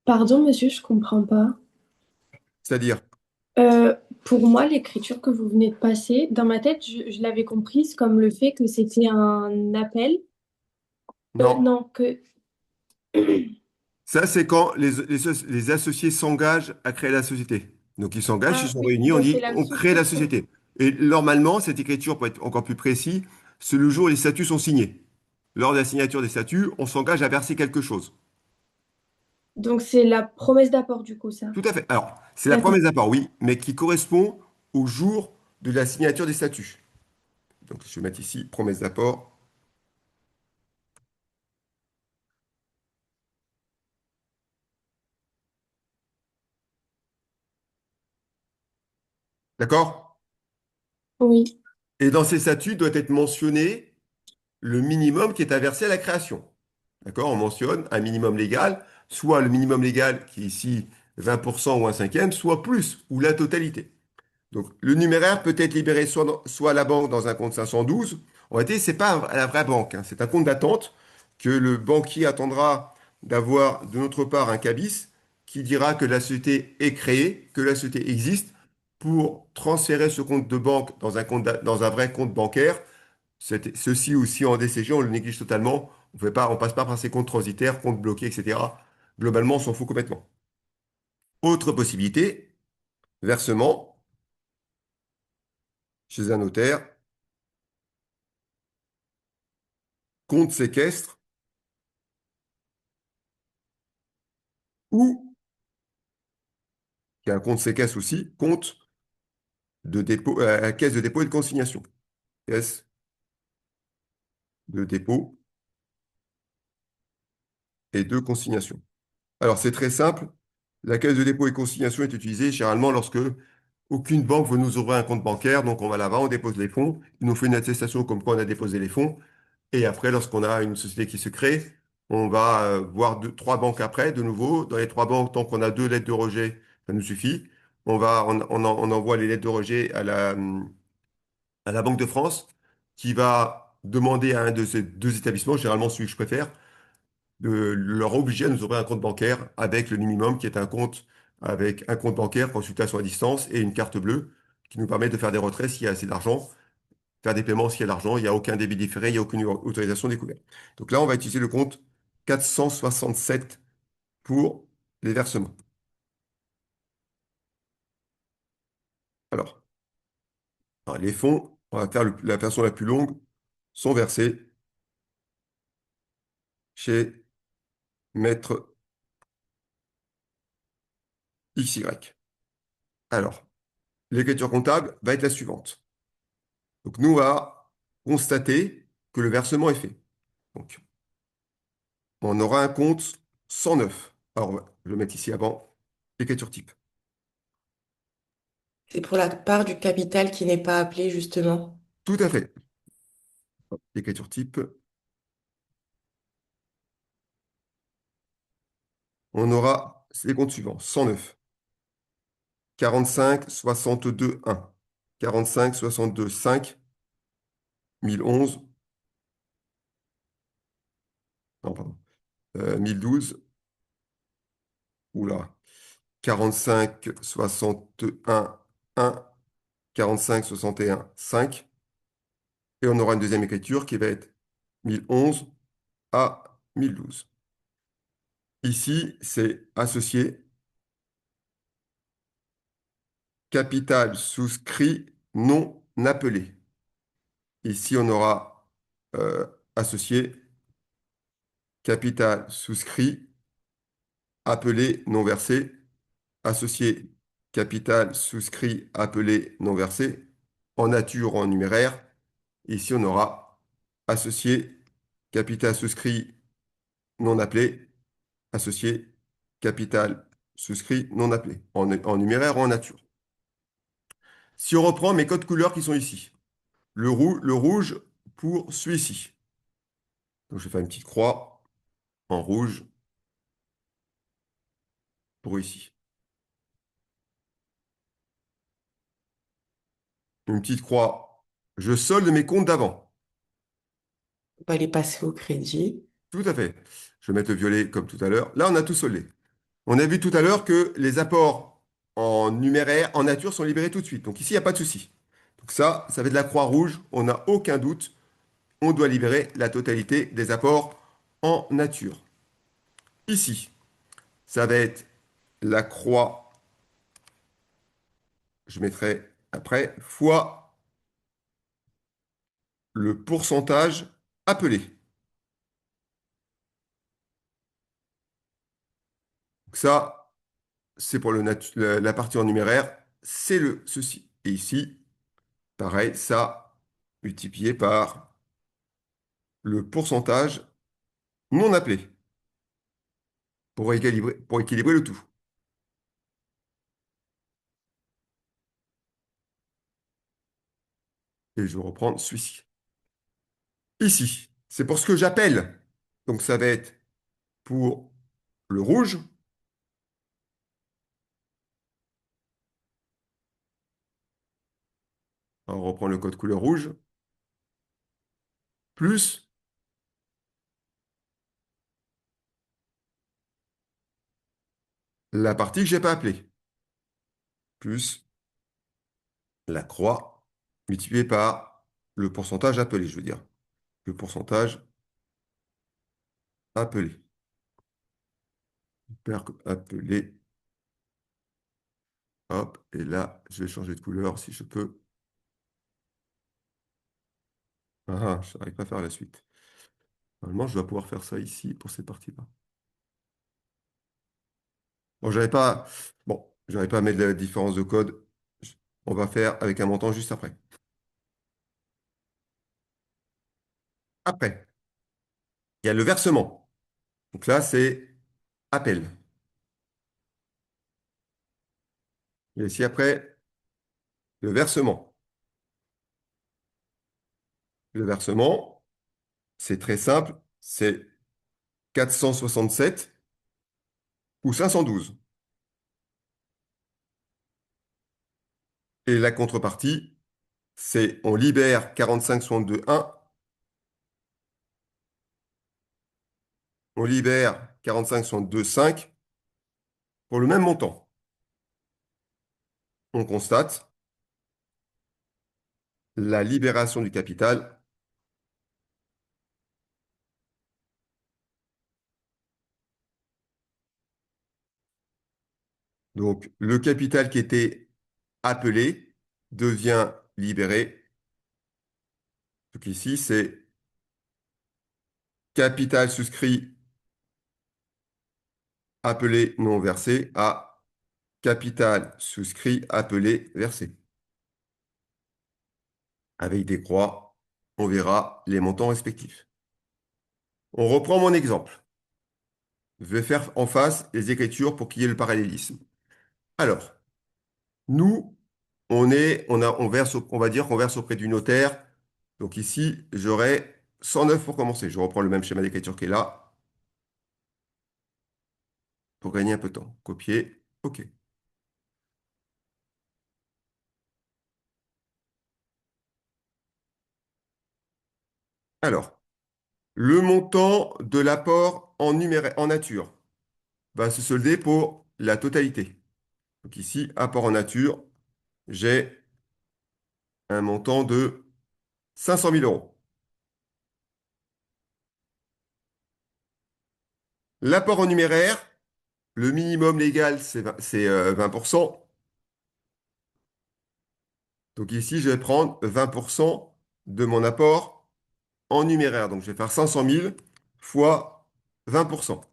Pardon, monsieur, je comprends pas. C'est-à-dire, Euh, pour moi, l'écriture que vous venez de passer, dans ma tête, je l'avais comprise comme le fait que c'était un appel. non. Non, que... Ça, c'est quand les associés s'engagent à créer la société. Donc, ils s'engagent, ils Ah sont oui, réunis, on donc c'est dit, la on crée la souscription. société. Et normalement, cette écriture, pour être encore plus précis, c'est le jour où les statuts sont signés. Lors de la signature des statuts, on s'engage à verser quelque chose. Donc c'est la promesse d'apport, du coup, ça. Tout à fait. Alors, c'est la D'accord. promesse d'apport, oui, mais qui correspond au jour de la signature des statuts. Donc, je vais mettre ici promesse d'apport. D'accord? Oui. Et dans ces statuts doit être mentionné le minimum qui est à verser à la création. D'accord? On mentionne un minimum légal, soit le minimum légal qui est ici 20% ou un cinquième, soit plus, ou la totalité. Donc, le numéraire peut être libéré soit à la banque dans un compte 512. En réalité, ce n'est pas à la vraie banque, hein. C'est un compte d'attente que le banquier attendra d'avoir de notre part un cabis qui dira que la société est créée, que la société existe pour transférer ce compte de banque dans dans un vrai compte bancaire. Ceci aussi en DCG, on le néglige totalement. On passe pas par ces comptes transitaires, comptes bloqués, etc. Globalement, on s'en fout complètement. Autre possibilité, versement chez un notaire, compte séquestre ou, qui est un compte séquestre aussi, compte de dépôt, caisse de dépôt et de consignation. Caisse de dépôt et de consignation. Alors, c'est très simple. La caisse de dépôt et consignation est utilisée généralement lorsque aucune banque veut nous ouvrir un compte bancaire. Donc, on va là-bas, on dépose les fonds. Ils nous font une attestation comme quoi on a déposé les fonds. Et après, lorsqu'on a une société qui se crée, on va voir trois banques après, de nouveau. Dans les trois banques, tant qu'on a deux lettres de rejet, ça nous suffit. On envoie les lettres de rejet à la Banque de France, qui va demander à un de ces deux établissements, généralement celui que je préfère, de leur obliger à nous ouvrir un compte bancaire avec le minimum, qui est un compte avec un compte bancaire, consultation à distance et une carte bleue, qui nous permet de faire des retraits s'il y a assez d'argent, faire des paiements s'il y a l'argent, il n'y a aucun débit différé, il n'y a aucune autorisation découverte. Donc là, on va utiliser le compte 467 pour les versements. Alors, les fonds, on va faire la version la plus longue, sont versés chez Maître XY. Alors, l'écriture comptable va être la suivante. Donc, nous, on va constater que le versement est fait. Donc, on aura un compte 109. Alors, je vais le mettre ici avant, écriture type. C'est pour la part du capital qui n'est pas appelé, justement. Tout à fait. Écriture type. On aura les comptes suivants. 109, 45, 62, 1, 45, 62, 5, 1011, non, pardon, 1012, oula, 45, 61, 1, 45, 61, 5. Et on aura une deuxième écriture qui va être 1011 à 1012. Ici, c'est associé, capital souscrit non appelé. Ici, on aura associé, capital souscrit appelé non versé, associé, capital souscrit appelé non versé, en nature ou en numéraire. Ici, on aura associé, capital souscrit non appelé, associé, capital souscrit non appelé, en numéraire ou en nature. Si on reprend mes codes couleurs qui sont ici, le rouge pour celui-ci. Donc je vais faire une petite croix en rouge pour ici. Une petite croix. Je solde mes comptes d'avant. On va les passer au crédit. Tout à fait. Je vais mettre le violet comme tout à l'heure. Là, on a tout soldé. On a vu tout à l'heure que les apports en numéraire, en nature, sont libérés tout de suite. Donc ici, il n'y a pas de souci. Donc ça va être la croix rouge. On n'a aucun doute. On doit libérer la totalité des apports en nature. Ici, ça va être la croix, je mettrai après, fois le pourcentage appelé. Donc ça, c'est pour la partie en numéraire, c'est ceci. Et ici, pareil, ça multiplié par le pourcentage non appelé pour équilibrer le tout. Et je vais reprendre celui-ci. Ici, c'est pour ce que j'appelle. Donc ça va être pour le rouge, on reprend le code couleur rouge, plus la partie que je n'ai pas appelée, plus la croix multipliée par le pourcentage appelé, je veux dire. Le pourcentage appelé. Appelé. Hop, et là, je vais changer de couleur si je peux. Ah, je n'arrive pas à faire la suite. Normalement, je dois pouvoir faire ça ici pour cette partie-là. Bon, j'avais pas. Bon, j'arrive pas à mettre la différence de code. On va faire avec un montant juste après. Après, il y a le versement. Donc là, c'est appel. Et ici, après, le versement. Le versement, c'est très simple. C'est 467 ou 512. Et la contrepartie, c'est on libère 45,62,1. On libère 45,62,5 pour le même montant. On constate la libération du capital. Donc, le capital qui était appelé devient libéré. Donc ici, c'est capital souscrit appelé non versé à capital souscrit appelé versé. Avec des croix, on verra les montants respectifs. On reprend mon exemple. Je vais faire en face les écritures pour qu'il y ait le parallélisme. Alors, nous, on verse, on va dire qu'on verse auprès du notaire. Donc ici, j'aurai 109 pour commencer. Je reprends le même schéma d'écriture qui est là pour gagner un peu de temps. Copier, OK. Alors, le montant de l'apport en nature va se solder pour la totalité. Donc ici, apport en nature, j'ai un montant de 500 000 euros. L'apport en numéraire, le minimum légal, c'est 20%. Donc ici, je vais prendre 20% de mon apport en numéraire. Donc je vais faire 500 000 fois 20%.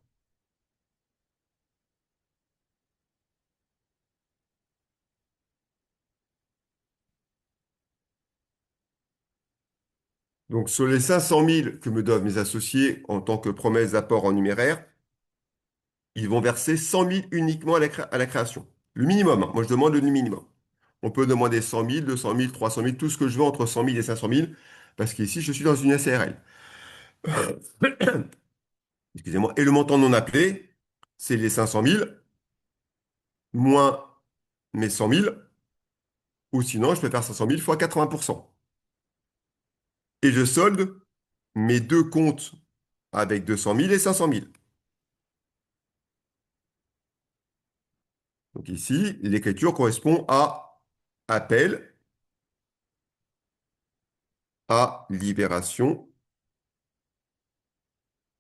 Donc sur les 500 000 que me doivent mes associés en tant que promesse d'apport en numéraire, ils vont verser 100 000 uniquement à la création. Le minimum, hein. Moi, je demande le minimum. On peut demander 100 000, 200 000, 300 000, tout ce que je veux entre 100 000 et 500 000, parce qu'ici, je suis dans une SARL. Excusez-moi. Et le montant non appelé, c'est les 500 000 moins mes 100 000, ou sinon, je peux faire 500 000 fois 80%. Et je solde mes deux comptes avec 200 000 et 500 000. Donc ici, l'écriture correspond à appel à libération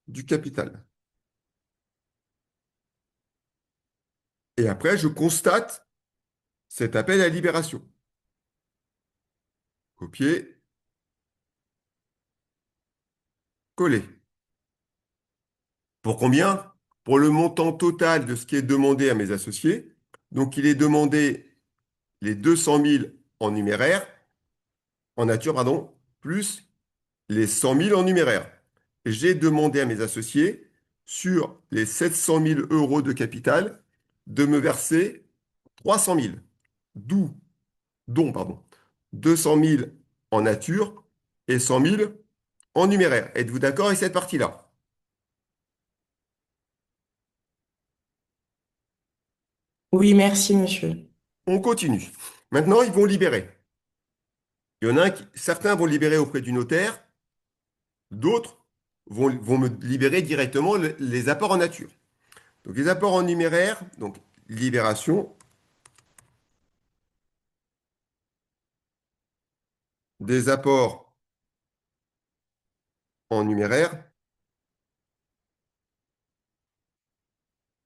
du capital. Et après, je constate cet appel à libération. Copier, coller. Pour combien? Pour le montant total de ce qui est demandé à mes associés. Donc, il est demandé les 200 000 en numéraire, en nature, pardon, plus les 100 000 en numéraire. J'ai demandé à mes associés, sur les 700 000 euros de capital, de me verser 300 000. D'où, dont, pardon, 200 000 en nature et 100 000 en numéraire. Êtes-vous d'accord avec cette partie-là? Oui, merci, monsieur. On continue. Maintenant, ils vont libérer. Il y en a certains vont libérer auprès du notaire, d'autres vont me libérer directement les apports en nature. Donc les apports en numéraire, donc libération des apports en numéraire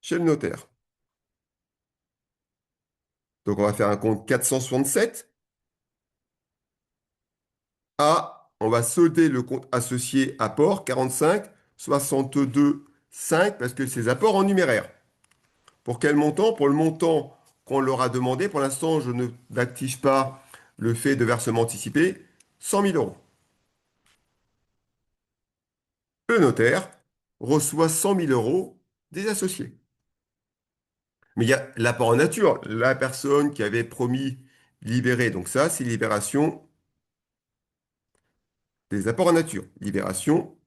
chez le notaire. Donc on va faire un compte 467. On va solder le compte associé apport 45 62 5 parce que c'est apports en numéraire. Pour quel montant? Pour le montant qu'on leur a demandé. Pour l'instant, je n'active pas le fait de versement anticipé. 100 000 euros. Le notaire reçoit 100 000 euros des associés. Mais il y a l'apport en nature. La personne qui avait promis libérer. Donc ça, c'est libération des apports en nature. Libération.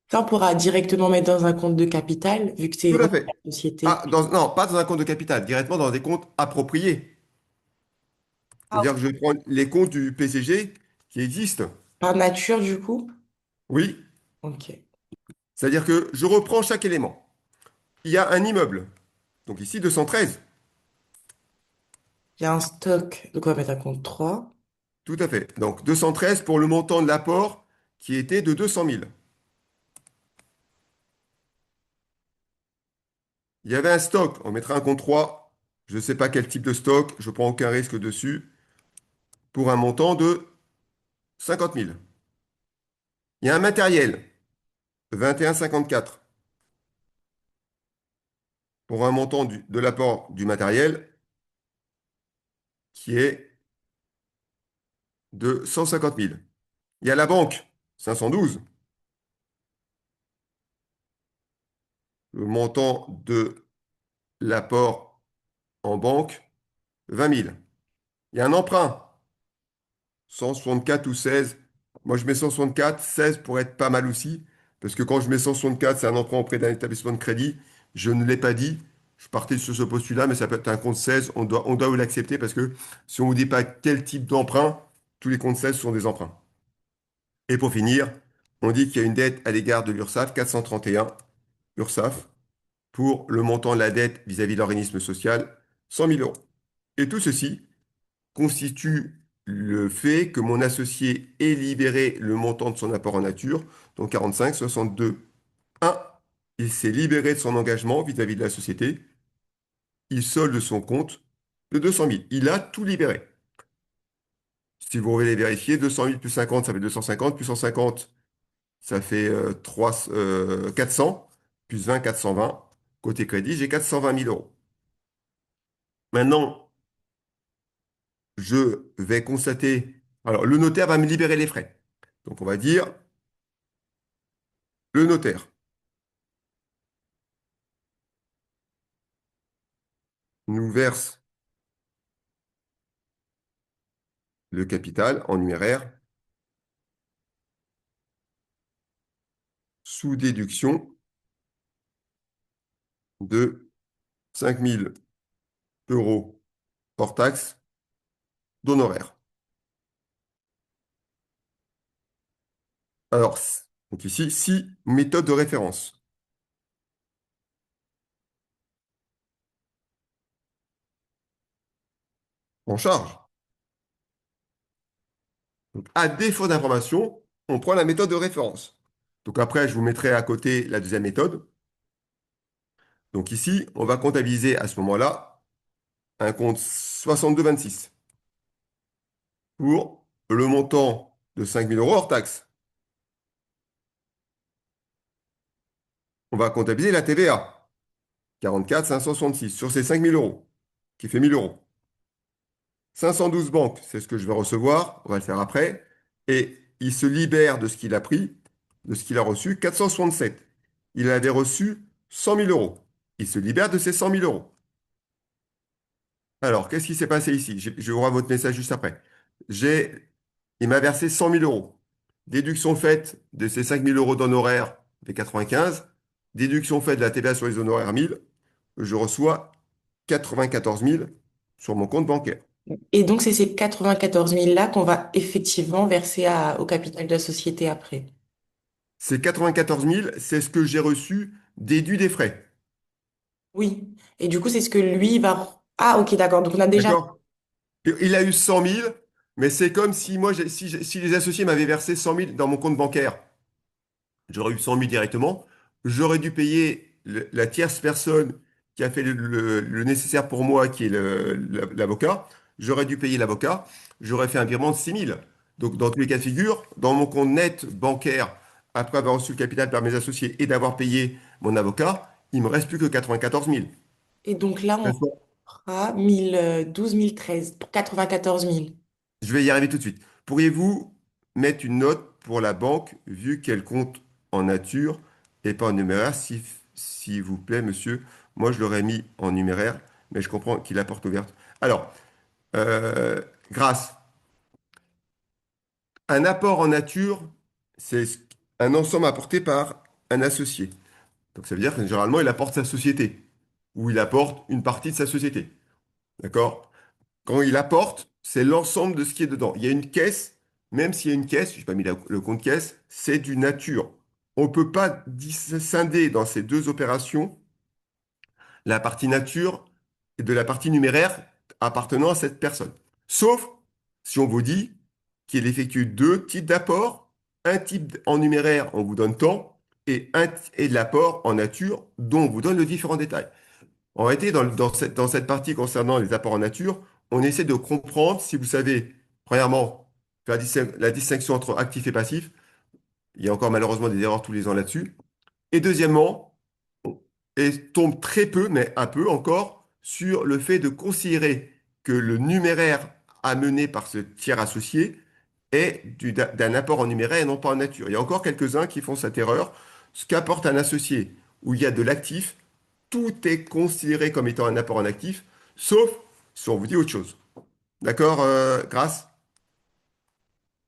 Ça, on pourra directement mettre dans un compte de capital, vu que c'est Tout à relié à fait. la société. Ah, non, pas dans un compte de capital, directement dans des comptes appropriés. Ah, C'est-à-dire que je vais prendre les comptes du PCG qui existent. par nature, du coup? Oui. Ok. C'est-à-dire que je reprends chaque élément. Il y a un immeuble. Donc ici, 213. Il y a un stock, donc on va mettre un compte 3. Tout à fait. Donc 213 pour le montant de l'apport qui était de 200 000. Il y avait un stock. On mettra un compte 3. Je ne sais pas quel type de stock. Je ne prends aucun risque dessus. Pour un montant de 50 000. Il y a un matériel. 21,54. Pour un montant de l'apport du matériel qui est de 150 000. Il y a la banque. 512. Le montant de l'apport en banque, 20 000. Il y a un emprunt, 164 ou 16. Moi, je mets 164, 16 pour être pas mal aussi, parce que quand je mets 164, c'est un emprunt auprès d'un établissement de crédit. Je ne l'ai pas dit. Je partais sur ce postulat, mais ça peut être un compte 16. On doit l'accepter parce que si on ne vous dit pas quel type d'emprunt, tous les comptes 16 sont des emprunts. Et pour finir, on dit qu'il y a une dette à l'égard de l'URSSAF, 431, URSSAF, pour le montant de la dette vis-à-vis de l'organisme social, 100 000 euros. Et tout ceci constitue le fait que mon associé ait libéré le montant de son apport en nature, donc 45, 62. 1. Il s'est libéré de son engagement vis-à-vis de la société. Il solde son compte de 200 000. Il a tout libéré. Si vous voulez vérifier, 200 000 plus 50, ça fait 250, plus 150, ça fait 400, plus 20, 420. Côté crédit, j'ai 420 000 euros. Maintenant, je vais constater. Alors, le notaire va me libérer les frais. Donc, on va dire le notaire nous verse le capital en numéraire sous déduction de 5 000 euros hors taxe d'honoraires. Alors, donc ici, 6 méthodes de référence. en charge. Donc, à défaut d'information, on prend la méthode de référence. Donc après, je vous mettrai à côté la deuxième méthode. Donc ici, on va comptabiliser à ce moment-là un compte 62,26 pour le montant de 5 000 € hors taxe. On va comptabiliser la TVA, 44 566 sur ces 5 000 €, qui fait 1 000 €. 512 banques, c'est ce que je vais recevoir, on va le faire après, et il se libère de ce qu'il a pris, de ce qu'il a reçu, 467. Il avait reçu 100 000 €. Il se libère de ces 100 000 €. Alors, qu'est-ce qui s'est passé ici? Je vous votre message juste après. J'ai, il m'a versé 100 000 €. Déduction faite de ces 5 000 € d'honoraires des 95. Déduction faite de la TVA sur les honoraires 1000. Je reçois 94 000 sur mon compte bancaire. Et donc, c'est ces 94 000 là qu'on va effectivement verser au capital de la société après. Ces 94 000, c'est ce que j'ai reçu déduit des frais. Oui. Et du coup, c'est ce que lui va... Ah, ok, d'accord. Donc, on a déjà... D'accord? Il a eu 100 000, mais c'est comme si moi, si les associés m'avaient versé 100 000 dans mon compte bancaire. J'aurais eu 100 000 directement. J'aurais dû payer la tierce personne qui a fait le nécessaire pour moi, qui est l'avocat. J'aurais dû payer l'avocat. J'aurais fait un virement de 6 000. Donc, dans tous les cas de figure, dans mon compte net bancaire, après avoir reçu le capital par mes associés et d'avoir payé mon avocat, il me reste plus que 94 000. Et donc là, on D'accord. fera 1012 1013 pour 94 000. Je vais y arriver tout de suite. Pourriez-vous mettre une note pour la banque, vu qu'elle compte en nature et pas en numéraire, s'il vous plaît, monsieur? Moi, je l'aurais mis en numéraire, mais je comprends qu'il a porte ouverte. Alors, grâce. Un apport en nature, c'est un ensemble apporté par un associé. Donc, ça veut dire que généralement, il apporte sa société, ou il apporte une partie de sa société. D'accord? Quand il apporte, c'est l'ensemble de ce qui est dedans. Il y a une caisse, même s'il y a une caisse, je n'ai pas mis le compte caisse, c'est du nature. On ne peut pas scinder dans ces deux opérations la partie nature et de la partie numéraire appartenant à cette personne. Sauf si on vous dit qu'il effectue deux types d'apports, un type en numéraire, on vous donne tant, et de l'apport en nature, dont on vous donne le différent détail. En réalité, dans cette partie concernant les apports en nature, on essaie de comprendre si vous savez, premièrement, faire la distinction entre actif et passif. Il y a encore malheureusement des erreurs tous les ans là-dessus. Et deuxièmement, et tombe très peu, mais un peu encore, sur le fait de considérer que le numéraire amené par ce tiers associé est d'un apport en numéraire et non pas en nature. Il y a encore quelques-uns qui font cette erreur. Ce qu'apporte un associé où il y a de l'actif, tout est considéré comme étant un apport en actif, sauf si on vous dit autre chose. D'accord, Grâce?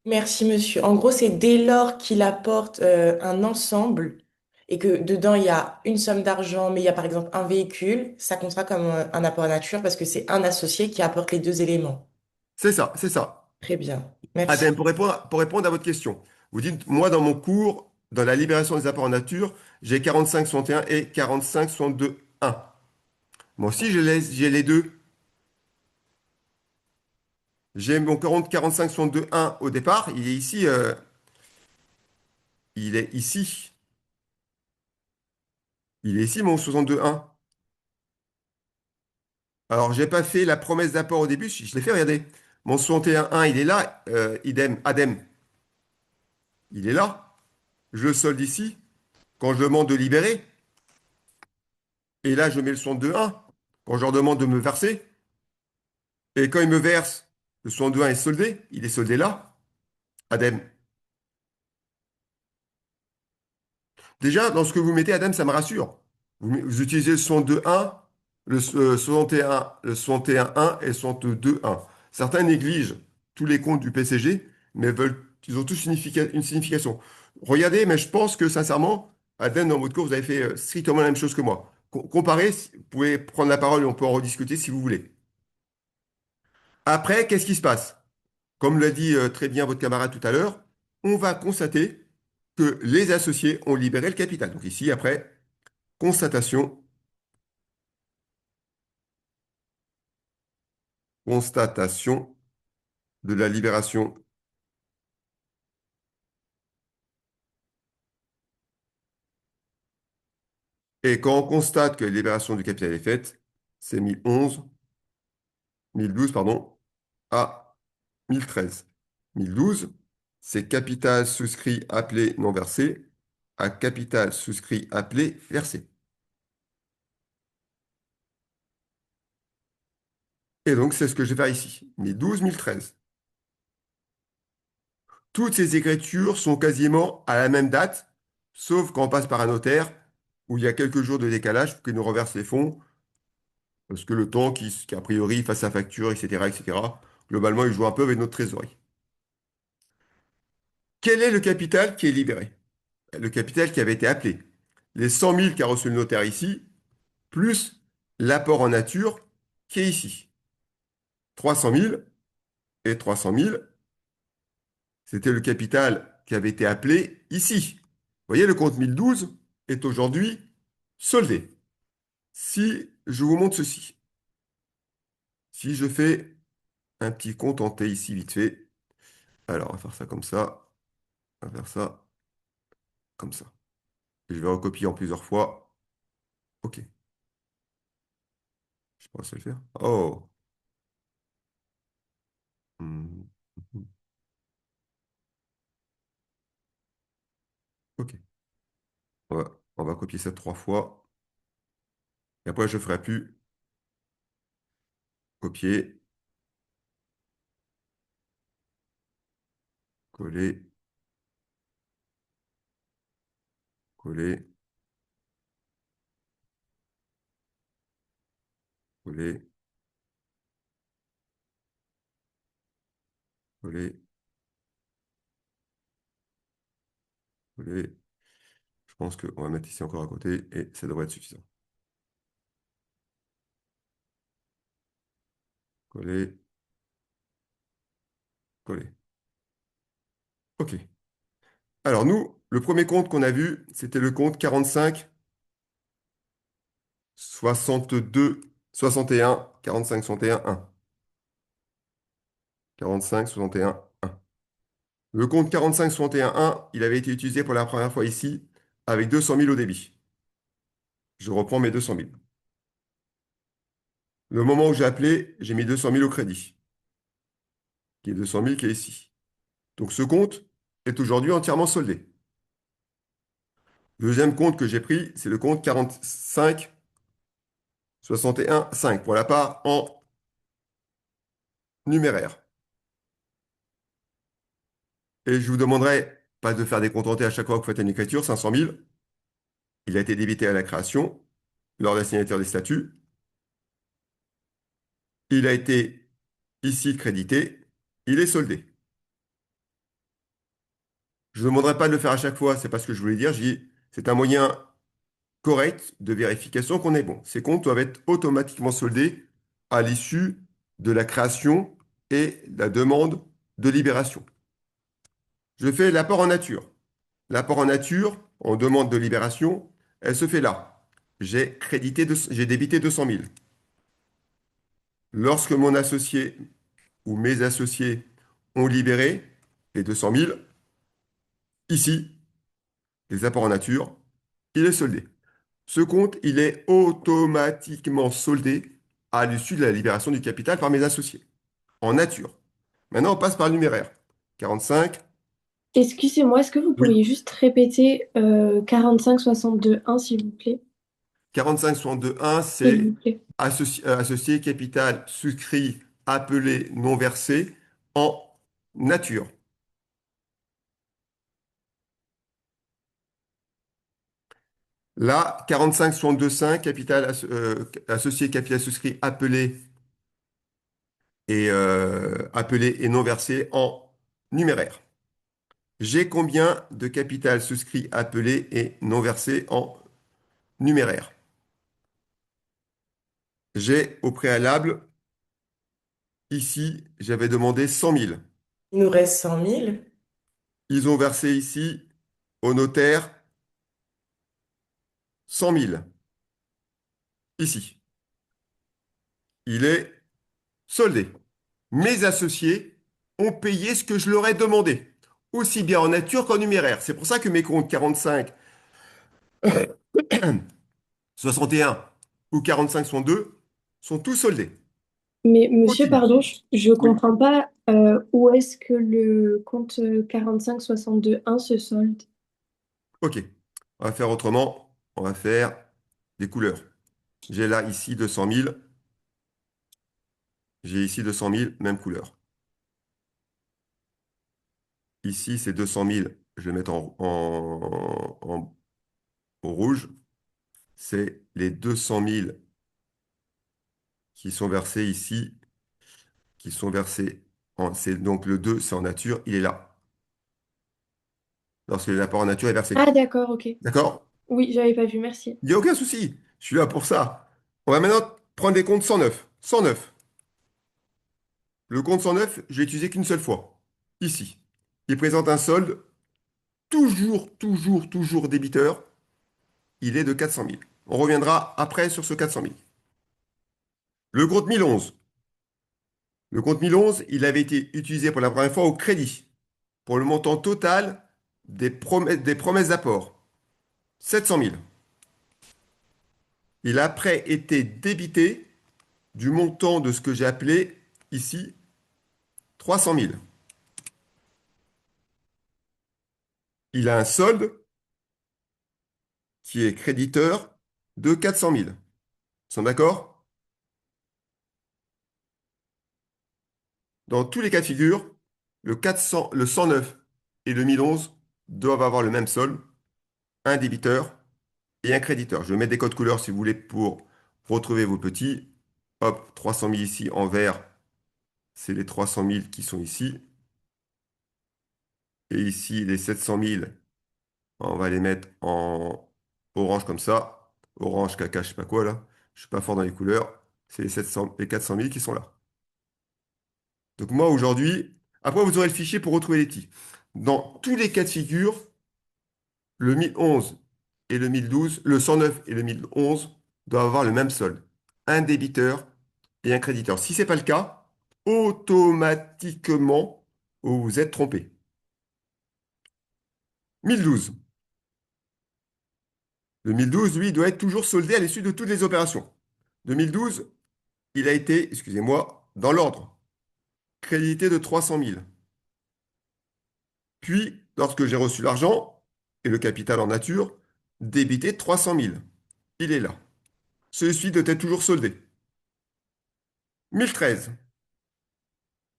Merci, monsieur. En gros, c'est dès lors qu'il apporte un ensemble et que dedans, il y a une somme d'argent, mais il y a par exemple un véhicule, ça comptera comme un apport à nature parce que c'est un associé qui apporte les deux éléments. C'est ça, c'est ça. Très bien. Merci. Adem, pour répondre à votre question, vous dites, moi, dans mon cours, dans la libération des apports en nature, j'ai 45-61 et 45-62-1. Moi aussi, j'ai les deux. J'ai mon 45-62-1 au départ. Il est ici. Il est ici. Il est ici, mon 62-1. Alors, j'ai pas fait la promesse d'apport au début. Je l'ai fait, regardez. Mon 61-1, il est là. Idem, Adem, il est là. Je le solde ici. Quand je demande de libérer, et là, je mets le 62-1. Quand je leur demande de me verser, et quand ils me versent, le 62-1 est soldé. Il est soldé là. Adem. Déjà, dans ce que vous mettez, Adam, ça me rassure. Vous utilisez le 62.1, le 61, le 61.1 et le 62.1. Certains négligent tous les comptes du PCG, mais ils ont tous une signification. Regardez, mais je pense que sincèrement, Adam, dans votre cours, vous avez fait strictement la même chose que moi. Comparez, vous pouvez prendre la parole et on peut en rediscuter si vous voulez. Après, qu'est-ce qui se passe? Comme l'a dit très bien votre camarade tout à l'heure, on va constater que les associés ont libéré le capital. Donc ici, après, constatation, constatation de la libération. Et quand on constate que la libération du capital est faite, c'est 1012, pardon, à 1013. 1012, c'est capital souscrit appelé non versé à capital souscrit appelé versé. Et donc, c'est ce que je vais faire ici. 1012, 1013. Toutes ces écritures sont quasiment à la même date, sauf quand on passe par un notaire, où il y a quelques jours de décalage pour qu'il nous reverse les fonds, parce que le temps qu'a priori fasse sa facture, etc., etc., globalement, il joue un peu avec notre trésorerie. Quel est le capital qui est libéré? Le capital qui avait été appelé. Les 100 000 qu'a reçu le notaire ici, plus l'apport en nature qui est ici. 300 000 et 300 000, c'était le capital qui avait été appelé ici. Vous voyez, le compte 1012 est aujourd'hui soldé. Si je vous montre ceci, si je fais un petit compte en T ici vite fait, alors on va faire ça comme ça, on va faire ça comme ça. Et je vais recopier en plusieurs fois. OK, je pense le faire. Oh! Hmm. OK, on va copier ça 3 fois. Et après, je ne ferai plus copier, coller, coller, coller, coller, coller. Je pense qu'on va mettre ici encore à côté et ça devrait être suffisant. Coller, coller. OK. Alors nous, le premier compte qu'on a vu, c'était le compte 45, 62, 61, 45, 61, 1. 45, 61, 1. Le compte 45, 61, 1, il avait été utilisé pour la première fois ici avec 200 000 au débit. Je reprends mes 200 000. Le moment où j'ai appelé, j'ai mis 200 000 au crédit, qui est 200 000 qui est ici. Donc ce compte est aujourd'hui entièrement soldé. Le deuxième compte que j'ai pris, c'est le compte 45, 61, 5 pour la part en numéraire. Et je vous demanderai pas de faire des comptes entiers à chaque fois que vous faites une écriture, 500 000. Il a été débité à la création, lors de la signature des statuts. Il a été ici crédité. Il est soldé. Je ne vous demanderai pas de le faire à chaque fois, c'est pas ce que je voulais dire. Je dis, c'est un moyen correct de vérification qu'on est bon. Ces comptes doivent être automatiquement soldés à l'issue de la création et la demande de libération. Je fais l'apport en nature. L'apport en nature, en demande de libération, elle se fait là. J'ai débité 200 000. Lorsque mon associé ou mes associés ont libéré les 200 000, ici, les apports en nature, il est soldé. Ce compte, il est automatiquement soldé à l'issue de la libération du capital par mes associés, en nature. Maintenant, on passe par le numéraire. 45, Excusez-moi, est-ce que vous oui. pourriez juste répéter 45 62 1 s'il vous plaît? 45,62,1, S'il vous c'est plaît. associé capital souscrit appelé non versé en nature. Là, 45,62,5, associé capital souscrit appelé et non versé en numéraire. J'ai combien de capital souscrit appelé et non versé en numéraire? J'ai au préalable, ici, j'avais demandé 100 000. Il nous reste 100 000. Ils ont versé ici au notaire 100 000. Ici. Il est soldé. Mes associés ont payé ce que je leur ai demandé, aussi bien en nature qu'en numéraire. C'est pour ça que mes comptes 45, 61 ou 45-62 sont tous soldés. Mais monsieur, Continue. pardon, je Oui. comprends pas où est-ce que le compte 45-62-1 se solde. OK. On va faire autrement. On va faire des couleurs. J'ai là ici 200 000. J'ai ici 200 000, même couleur. Ici, c'est 200 000. Je vais mettre en rouge. C'est les 200 000 qui sont versés ici, qui sont versés c'est donc le 2, c'est en nature, il est là. Lorsque l'apport en nature est versé. Ah, d'accord, ok. D'accord? Oui, j'avais pas vu, merci. Il n'y a aucun souci. Je suis là pour ça. On va maintenant prendre des comptes 109. 109. Le compte 109, je l'ai utilisé qu'une seule fois. Ici. Il présente un solde toujours débiteur. Il est de 400 000. On reviendra après sur ce 400 000. Le compte 1011. Le compte 1011, il avait été utilisé pour la première fois au crédit, pour le montant total des promesses d'apport, 700 000. Il a après été débité du montant de ce que j'ai appelé ici 300 000. Il a un solde qui est créditeur de 400 000. Ils sont d'accord? Dans tous les cas de figure, le 400, le 109 et le 1011 doivent avoir le même solde, un débiteur et un créditeur. Je vais mettre des codes couleurs si vous voulez pour retrouver vos petits. Hop, 300 000 ici en vert, c'est les 300 000 qui sont ici. Et ici, les 700 000, on va les mettre en orange comme ça. Orange, caca, je sais pas quoi là. Je suis pas fort dans les couleurs. C'est les 700, les 400 000 qui sont là. Donc moi aujourd'hui, après vous aurez le fichier pour retrouver les petits. Dans tous les cas de figure, le 1011 et le 1012, le 109 et le 1011 doivent avoir le même solde. Un débiteur et un créditeur. Si ce n'est pas le cas, automatiquement, vous vous êtes trompé. 1012. Le 1012, lui, doit être toujours soldé à l'issue de toutes les opérations. 2012, il a été, excusez-moi, dans l'ordre, crédité de 300 000. Puis, lorsque j'ai reçu l'argent et le capital en nature, débité de 300 000. Il est là. Celui-ci doit être toujours soldé. 1013,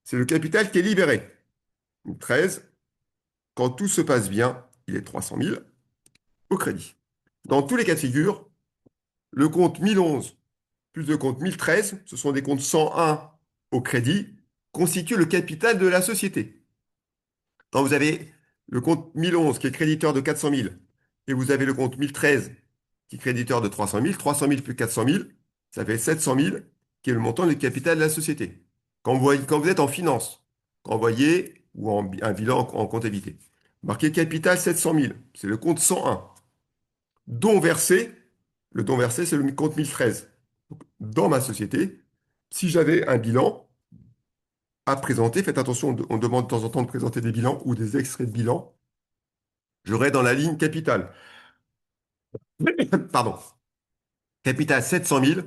c'est le capital qui est libéré. 1013, quand tout se passe bien, il est 300 000 au crédit. Dans tous les cas de figure, le compte 1011 plus le compte 1013, ce sont des comptes 101 au crédit, constituent le capital de la société. Quand vous avez le compte 1011 qui est créditeur de 400 000 et vous avez le compte 1013 qui est créditeur de 300 000 plus 400 000, ça fait 700 000 qui est le montant du capital de la société. Quand vous êtes en finance, quand vous voyez, ou un bilan en comptabilité, marqué capital 700 000, c'est le compte 101. Don versé, le don versé, c'est le compte 1013. Donc, dans ma société, si j'avais un bilan à présenter, faites attention, on demande de temps en temps de présenter des bilans ou des extraits de bilan, j'aurais dans la ligne capital, pardon, capital 700 000,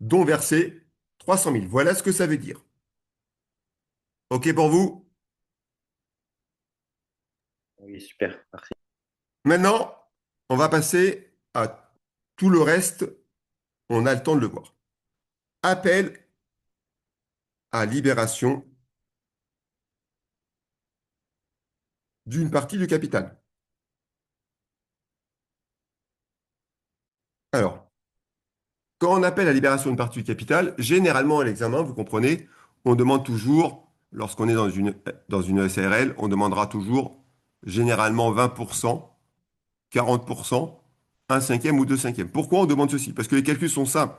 don versé 300 000. Voilà ce que ça veut dire. OK pour vous? Oui, super, parfait. Maintenant, on va passer à tout le reste. On a le temps de le voir. Appel à libération d'une partie du capital. Alors, quand on appelle à libération d'une partie du capital, généralement à l'examen, vous comprenez, on demande toujours, lorsqu'on est dans une SARL, on demandera toujours généralement 20%, 40%, un cinquième ou deux cinquièmes. Pourquoi on demande ceci? Parce que les calculs sont simples.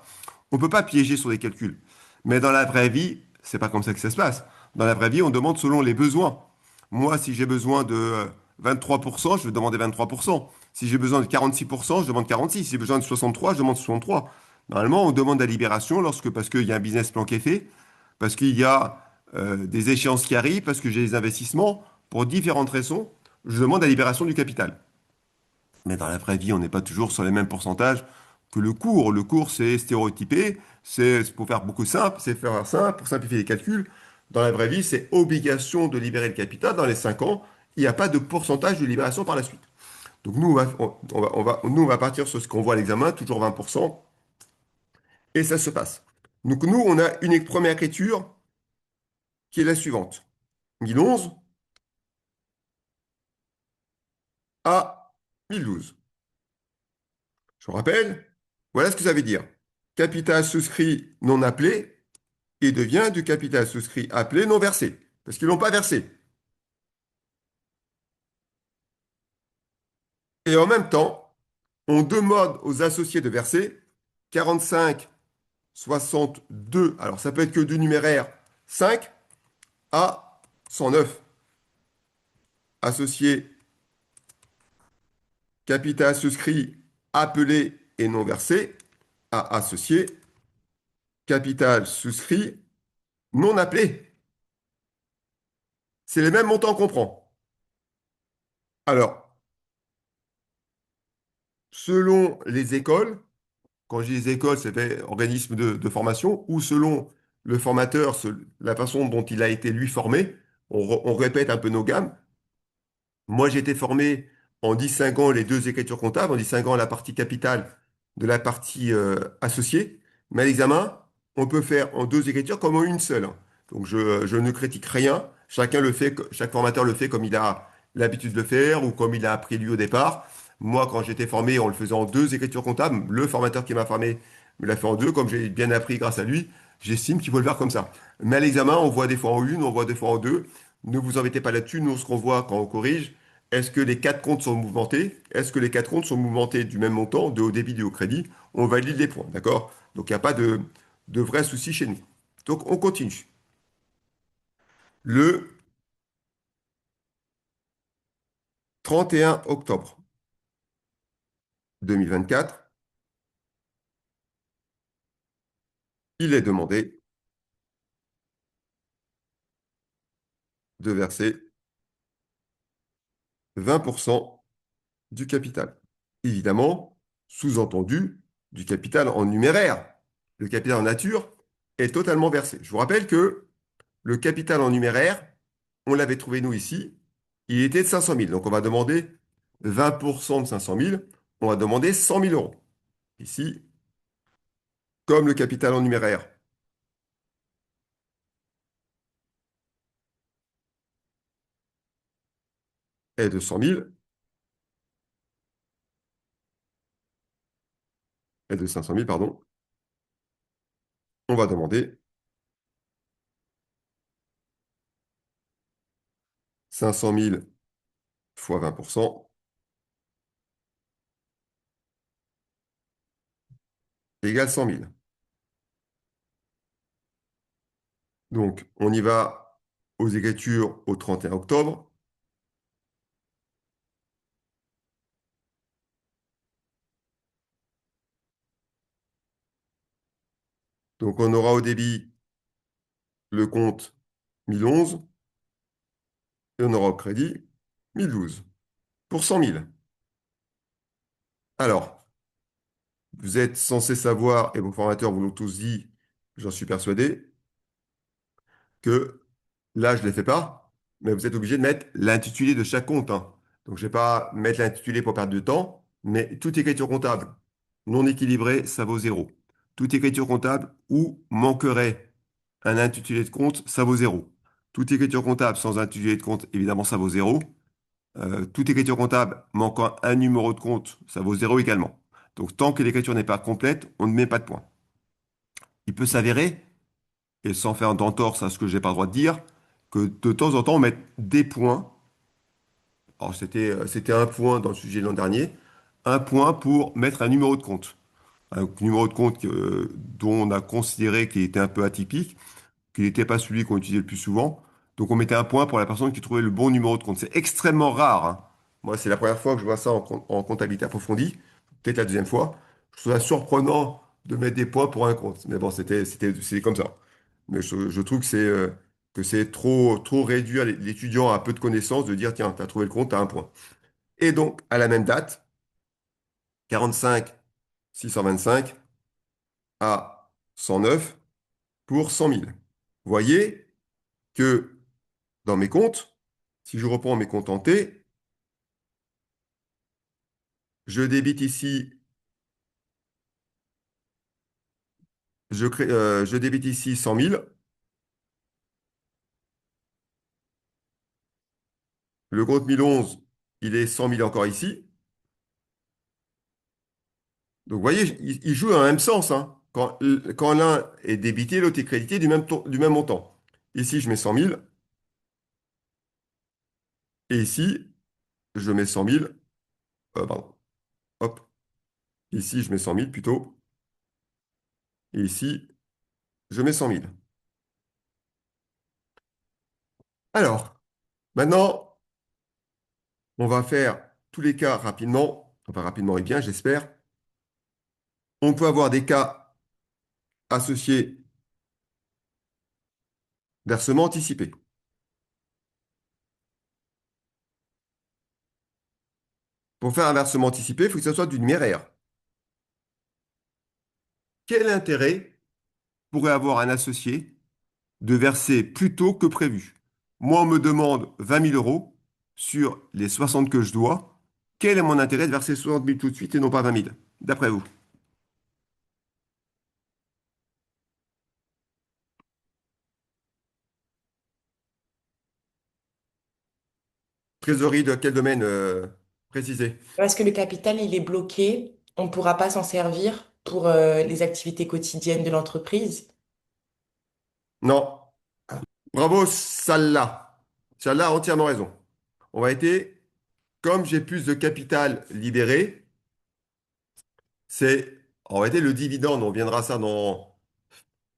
On ne peut pas piéger sur des calculs. Mais dans la vraie vie, c'est pas comme ça que ça se passe. Dans la vraie vie, on demande selon les besoins. Moi, si j'ai besoin de 23%, je vais demander 23%. Si j'ai besoin de 46%, je demande 46%. Si j'ai besoin de 63%, je demande 63%. Normalement, on demande la libération parce qu'il y a un business plan qui est fait. parce qu'il y a des échéances qui arrivent, parce que j'ai des investissements, pour différentes raisons, je demande la libération du capital. Mais dans la vraie vie, on n'est pas toujours sur les mêmes pourcentages que le cours. Le cours, c'est stéréotypé, c'est pour faire beaucoup simple, c'est faire simple, pour simplifier les calculs. Dans la vraie vie, c'est obligation de libérer le capital dans les 5 ans. Il n'y a pas de pourcentage de libération par la suite. Donc nous, nous, on va partir sur ce qu'on voit à l'examen, toujours 20%, et ça se passe. Donc nous, on a une première écriture qui est la suivante. 1011 à 1012. Je vous rappelle, voilà ce que ça veut dire. Capital souscrit non appelé et devient du capital souscrit appelé non versé, parce qu'ils ne l'ont pas versé. Et en même temps, on demande aux associés de verser 45, 62, alors ça peut être que du numéraire 5 à 109. Associé, capital souscrit appelé et non versé à associé, capital souscrit non appelé. C'est les mêmes montants qu'on prend. Alors, selon les écoles, quand je dis les écoles, c'est fait organisme de formation, ou selon le formateur, la façon dont il a été lui formé, on répète un peu nos gammes. Moi, j'ai été formé en distinguant les deux écritures comptables, en distinguant la partie capitale de la partie associée. Mais à l'examen, on peut faire en deux écritures comme en une seule. Donc, je ne critique rien. Chacun le fait, chaque formateur le fait comme il a l'habitude de le faire ou comme il a appris lui au départ. Moi, quand j'étais formé, on le faisait en deux écritures comptables. Le formateur qui m'a formé me l'a fait en deux. Comme j'ai bien appris grâce à lui, j'estime qu'il faut le faire comme ça. Mais à l'examen, on voit des fois en une, on voit des fois en deux. Ne vous embêtez pas là-dessus. Nous, ce qu'on voit quand on corrige, est-ce que les quatre comptes sont mouvementés? Est-ce que les quatre comptes sont mouvementés du même montant, de haut débit, de haut crédit? On valide les points, d'accord? Donc, il n'y a pas de vrai souci chez nous. Donc, on continue. Le 31 octobre 2024, il est demandé de verser 20% du capital. Évidemment, sous-entendu, du capital en numéraire. Le capital en nature est totalement versé. Je vous rappelle que le capital en numéraire, on l'avait trouvé nous ici, il était de 500 000. Donc on va demander 20% de 500 000, on va demander 100 000 euros. Ici, comme le capital en numéraire est de 100 000, est de 500 000, pardon, on va demander 500 000 fois 20% égale 100 000. Donc, on y va aux écritures au 31 octobre. Donc, on aura au débit le compte 1011 et on aura au crédit 1012 pour 100 000. Alors, vous êtes censé savoir, et vos formateurs vous l'ont tous dit, j'en suis persuadé, que là, je ne les fais pas, mais vous êtes obligé de mettre l'intitulé de chaque compte, hein. Donc, je ne vais pas mettre l'intitulé pour perdre de temps, mais toute écriture comptable non équilibrée, ça vaut zéro. Toute écriture comptable où manquerait un intitulé de compte, ça vaut zéro. Toute écriture comptable sans intitulé de compte, évidemment, ça vaut zéro. Toute écriture comptable manquant un numéro de compte, ça vaut zéro également. Donc, tant que l'écriture n'est pas complète, on ne met pas de point. Il peut s'avérer, et sans faire d'entorse à ce que j'ai pas le droit de dire, que de temps en temps, on met des points. Alors, c'était un point dans le sujet de l'an dernier, un point pour mettre un numéro de compte. Un numéro de compte dont on a considéré qu'il était un peu atypique, qu'il n'était pas celui qu'on utilisait le plus souvent. Donc, on mettait un point pour la personne qui trouvait le bon numéro de compte. C'est extrêmement rare, hein. Moi, c'est la première fois que je vois ça en comptabilité approfondie, peut-être la deuxième fois. Je trouve ça surprenant de mettre des points pour un compte. Mais bon, c'est comme ça. Mais je trouve que c'est trop réduire l'étudiant à peu de connaissances de dire, tiens, tu as trouvé le compte, tu as un point. Et donc, à la même date, 45 625 à 109 pour 100 000. Vous voyez que dans mes comptes, si je reprends mes comptes en T, je débite ici, je débite ici 100 000. Le compte 1011, il est 100 000 encore ici. Donc, vous voyez, il joue dans le même sens, hein. Quand l'un est débité, l'autre est crédité du même montant. Ici, je mets 100 000. Et ici, je mets 100 000. Pardon. Hop. Ici, je mets 100 000 plutôt. Et ici, je mets 100 000. Alors, maintenant, on va faire tous les cas rapidement. Enfin, rapidement et bien, j'espère. On peut avoir des cas associés versement anticipé. Pour faire un versement anticipé, il faut que ce soit du numéraire. Quel intérêt pourrait avoir un associé de verser plus tôt que prévu? Moi, on me demande 20 000 euros sur les 60 que je dois. Quel est mon intérêt de verser 60 000 tout de suite et non pas 20 000, d'après vous? Trésorerie de quel domaine précisé? Parce que le capital, il est bloqué, on ne pourra pas s'en servir pour les activités quotidiennes de l'entreprise. Non. Ah. Bravo, Salah. Salah a entièrement raison. On va être, comme j'ai plus de capital libéré, c'est en réalité le dividende. On viendra ça dans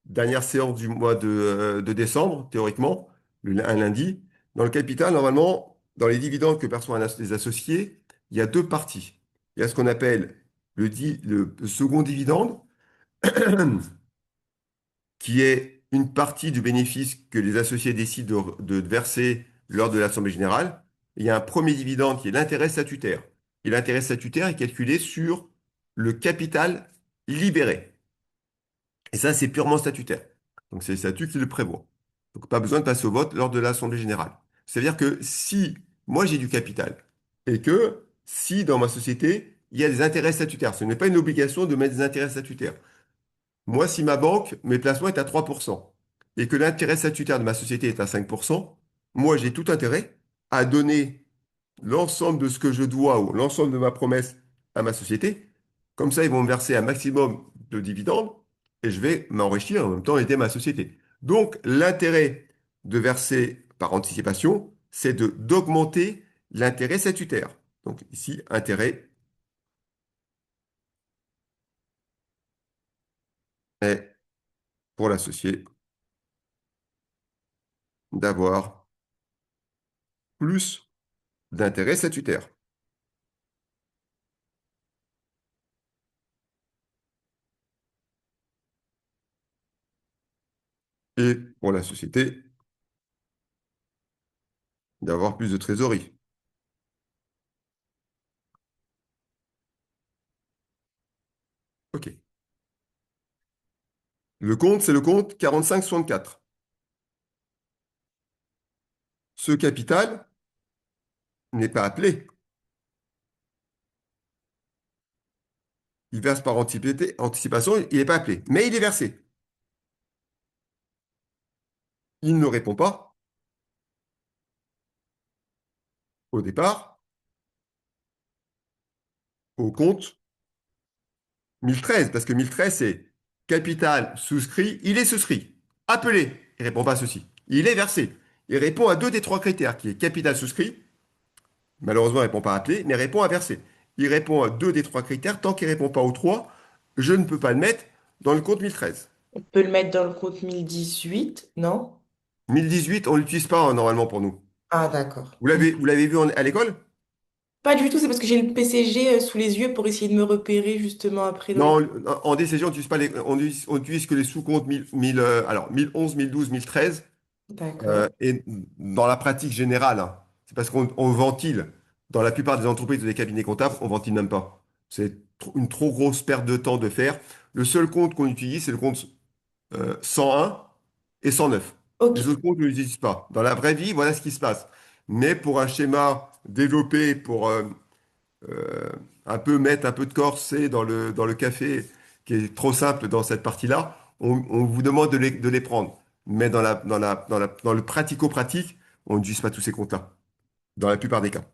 dernière séance du mois de décembre, théoriquement, un lundi. Dans le capital, normalement, dans les dividendes que perçoivent les associés, il y a deux parties. Il y a ce qu'on appelle le second dividende, qui est une partie du bénéfice que les associés décident de verser lors de l'Assemblée générale. Il y a un premier dividende qui est l'intérêt statutaire. Et l'intérêt statutaire est calculé sur le capital libéré. Et ça, c'est purement statutaire. Donc, c'est le statut qui le prévoit. Donc, pas besoin de passer au vote lors de l'Assemblée générale. C'est-à-dire que si moi j'ai du capital et que si dans ma société, il y a des intérêts statutaires, ce n'est pas une obligation de mettre des intérêts statutaires. Moi, si ma banque, mes placements est à 3% et que l'intérêt statutaire de ma société est à 5%, moi, j'ai tout intérêt à donner l'ensemble de ce que je dois ou l'ensemble de ma promesse à ma société. Comme ça, ils vont me verser un maximum de dividendes et je vais m'enrichir et en même temps aider ma société. Donc, l'intérêt de verser par anticipation, c'est d'augmenter l'intérêt statutaire. Donc, ici, intérêt est pour l'associé d'avoir plus d'intérêt statutaire. Et pour la société, d'avoir plus de trésorerie. OK. Le compte, c'est le compte 45-64. Ce capital n'est pas appelé. Il verse par anticipation, il n'est pas appelé. Mais il est versé. Il ne répond pas au départ au compte 1013. Parce que 1013, c'est capital souscrit. Il est souscrit. Appelé. Il ne répond pas à ceci. Il est versé. Il répond à deux des trois critères, qui est capital souscrit. Malheureusement, il ne répond pas à appeler, mais répond à verser. Il répond à deux des trois critères. Tant qu'il ne répond pas aux trois, je ne peux pas le mettre dans le compte 1013. On peut le mettre dans le compte 1018, non? 1018, on ne l'utilise pas normalement pour nous. Ah, d'accord. Vous l'avez vu à l'école? Pas du tout, c'est parce que j'ai le PCG sous les yeux pour essayer de me repérer justement après dans les... Non, en DCG, on n'utilise pas on utilise que les sous-comptes 1000, alors 1011, 1012, 1013. D'accord. Et dans la pratique générale, hein, c'est parce qu'on ventile. Dans la plupart des entreprises ou des cabinets comptables, on ventile même pas. C'est une trop grosse perte de temps de faire. Le seul compte qu'on utilise, c'est le compte 101 et 109. Les Ok. autres comptes, on ne les utilise pas. Dans la vraie vie, voilà ce qui se passe. Mais pour un schéma développé, pour euh, un peu mettre un peu de corset dans le café, qui est trop simple dans cette partie-là, on vous demande de les prendre. Mais dans le pratico-pratique, on n'utilise pas tous ces comptes-là, dans la plupart des cas.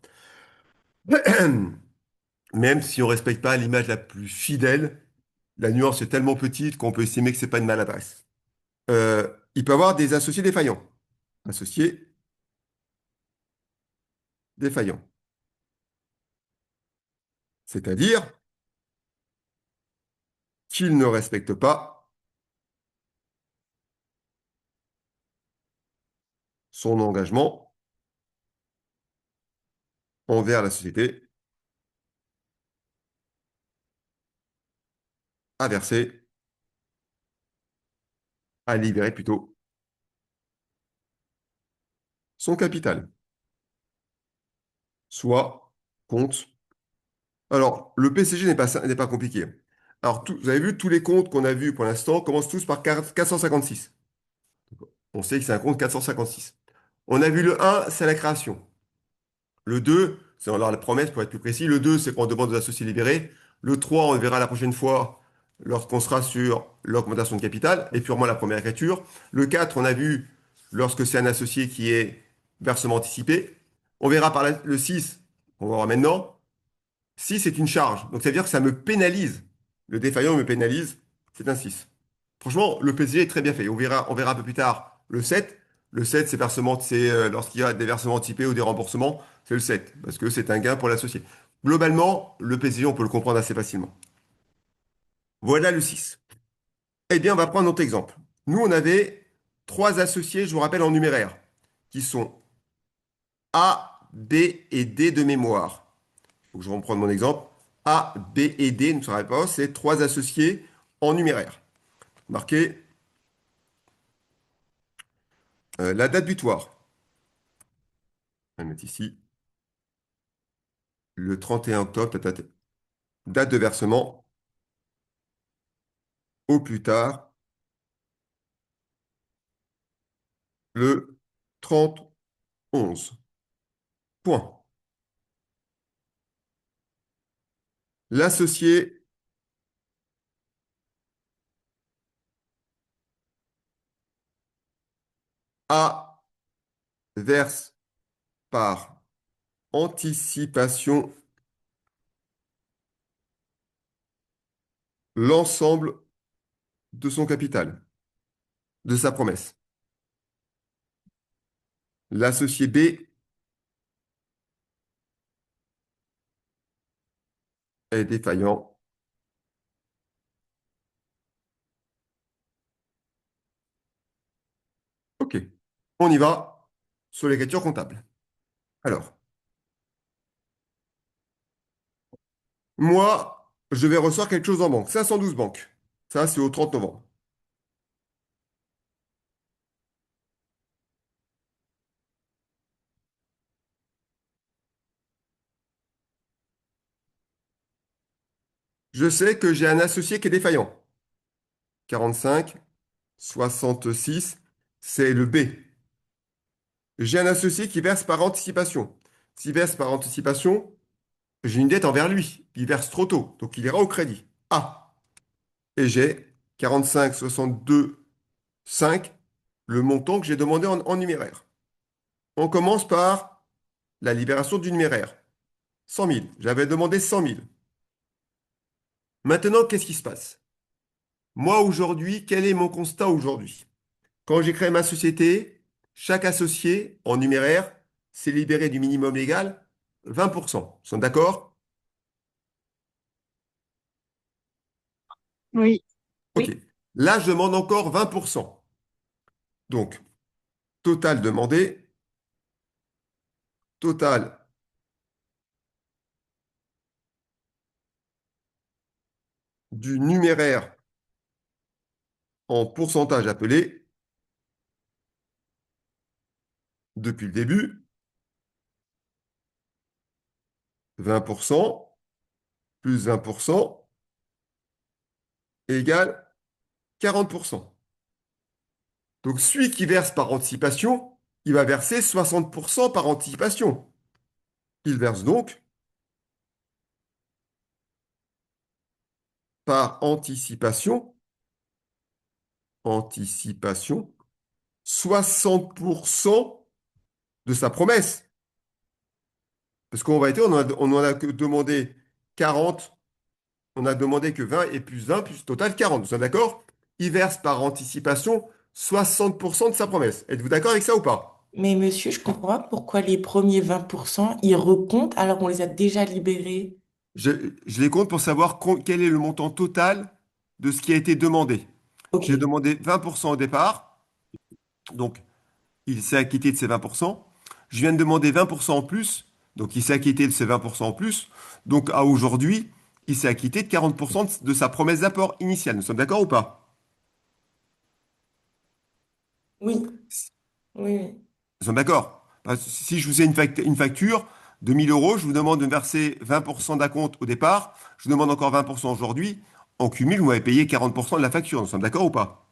Même si on ne respecte pas l'image la plus fidèle, la nuance est tellement petite qu'on peut estimer que c'est pas une maladresse. Il peut y avoir des associés défaillants. Associés défaillants. C'est-à-dire qu'ils ne respectent pas son engagement envers la société à verser, à libérer plutôt son capital, soit compte. Alors, le PCG n'est pas compliqué. Alors, vous avez vu, tous les comptes qu'on a vus pour l'instant commencent tous par 456. On sait que c'est un compte 456. On a vu le 1, c'est la création. Le 2, c'est alors la promesse pour être plus précis. Le 2, c'est qu'on demande aux associés libérés. Le 3, on le verra la prochaine fois lorsqu'on sera sur l'augmentation de capital, et purement la première écriture. Le 4, on a vu lorsque c'est un associé qui est versement anticipé. On verra le 6, on va voir maintenant. 6, c'est une charge. Donc ça veut dire que ça me pénalise. Le défaillant me pénalise, c'est un 6. Franchement, le PCG est très bien fait. On verra un peu plus tard le 7. Le 7, c'est lorsqu'il y a des versements anticipés ou des remboursements, c'est le 7, parce que c'est un gain pour l'associé. Globalement, le PCG, on peut le comprendre assez facilement. Voilà le 6. Eh bien, on va prendre notre exemple. Nous, on avait trois associés, je vous rappelle, en numéraire, qui sont A, B et D de mémoire. Donc, je vais reprendre mon exemple. A, B et D, ne sera pas, c'est trois associés en numéraire. Marquez la date butoir. On va mettre ici le 31 octobre, date de versement au plus tard le 30/11. Point. L'associé A verse par anticipation l'ensemble de son capital, de sa promesse. L'associé B est défaillant. OK. On y va sur l'écriture comptable. Alors, moi, je vais recevoir quelque chose en banque. 512 banques. Ça, c'est au 30 novembre. Je sais que j'ai un associé qui est défaillant. 45, 66, c'est le B. J'ai un associé qui verse par anticipation. S'il verse par anticipation, j'ai une dette envers lui. Il verse trop tôt, donc il ira au crédit. A. Et j'ai 45, 62, 5, le montant que j'ai demandé en numéraire. On commence par la libération du numéraire. 100 000. J'avais demandé 100 000. Maintenant, qu'est-ce qui se passe? Moi, aujourd'hui, quel est mon constat aujourd'hui? Quand j'ai créé ma société, chaque associé en numéraire s'est libéré du minimum légal 20%. Ils sont d'accord? Oui. OK. Oui. Là, je demande encore 20%. Donc, total demandé, total du numéraire en pourcentage appelé depuis le début, 20% plus 20% égale 40%. Donc celui qui verse par anticipation, il va verser 60% par anticipation. Il verse donc par anticipation, 60% de sa promesse. Parce qu'en réalité, on en a que demandé 40, on a demandé que 20 et plus 1, plus total 40. Vous êtes d'accord? Il verse par anticipation 60% de sa promesse. Êtes-vous d'accord avec ça ou pas? Mais monsieur, je comprends pas pourquoi les premiers 20%, ils recomptent alors qu'on les a déjà libérés. Je, je les compte pour savoir quel est le montant total de ce qui a été demandé. Ok, J'ai demandé 20% au départ, donc il s'est acquitté de ces 20%. Je viens de demander 20% en plus, donc il s'est acquitté de ces 20% en plus. Donc à aujourd'hui, il s'est acquitté de 40% de sa promesse d'apport initiale. Nous sommes d'accord ou pas? oui, oui, oui. Nous sommes d'accord. Parce que si je vous ai une facture de 1000 euros, je vous demande de me verser 20% d'acompte au départ, je vous demande encore 20% aujourd'hui. En cumul, vous m'avez payé 40% de la facture. Nous sommes d'accord ou pas?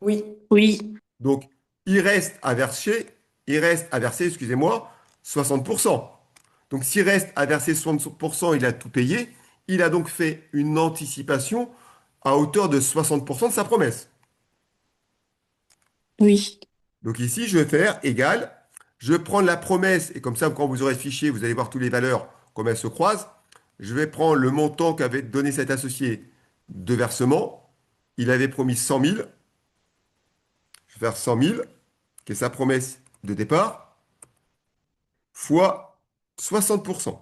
Oui. Oui. Donc, il reste à verser, excusez-moi, 60%. Donc, s'il reste à verser 60%, il a tout payé. Il a donc fait une anticipation à hauteur de 60% de sa promesse. Oui. Donc ici, je vais faire égal. Je vais prendre la promesse, et comme ça, quand vous aurez ce fichier, vous allez voir toutes les valeurs, comme elles se croisent. Je vais prendre le montant qu'avait donné cet associé de versement. Il avait promis 100 000. Je vais faire 100 000, qui est sa promesse de départ, fois 60%.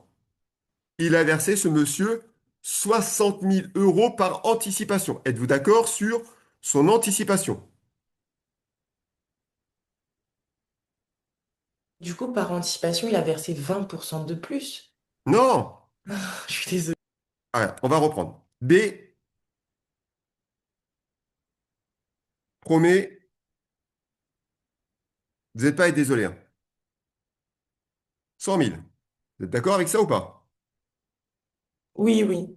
Il a versé, ce monsieur, 60 000 euros par anticipation. Êtes-vous d'accord sur son anticipation? Du coup, par anticipation, il a versé 20% de plus. Non! Je suis désolée. Alors, on va reprendre. B promet, vous n'êtes pas désolé, hein, 100 000. Vous êtes d'accord avec ça ou pas? Oui, oui.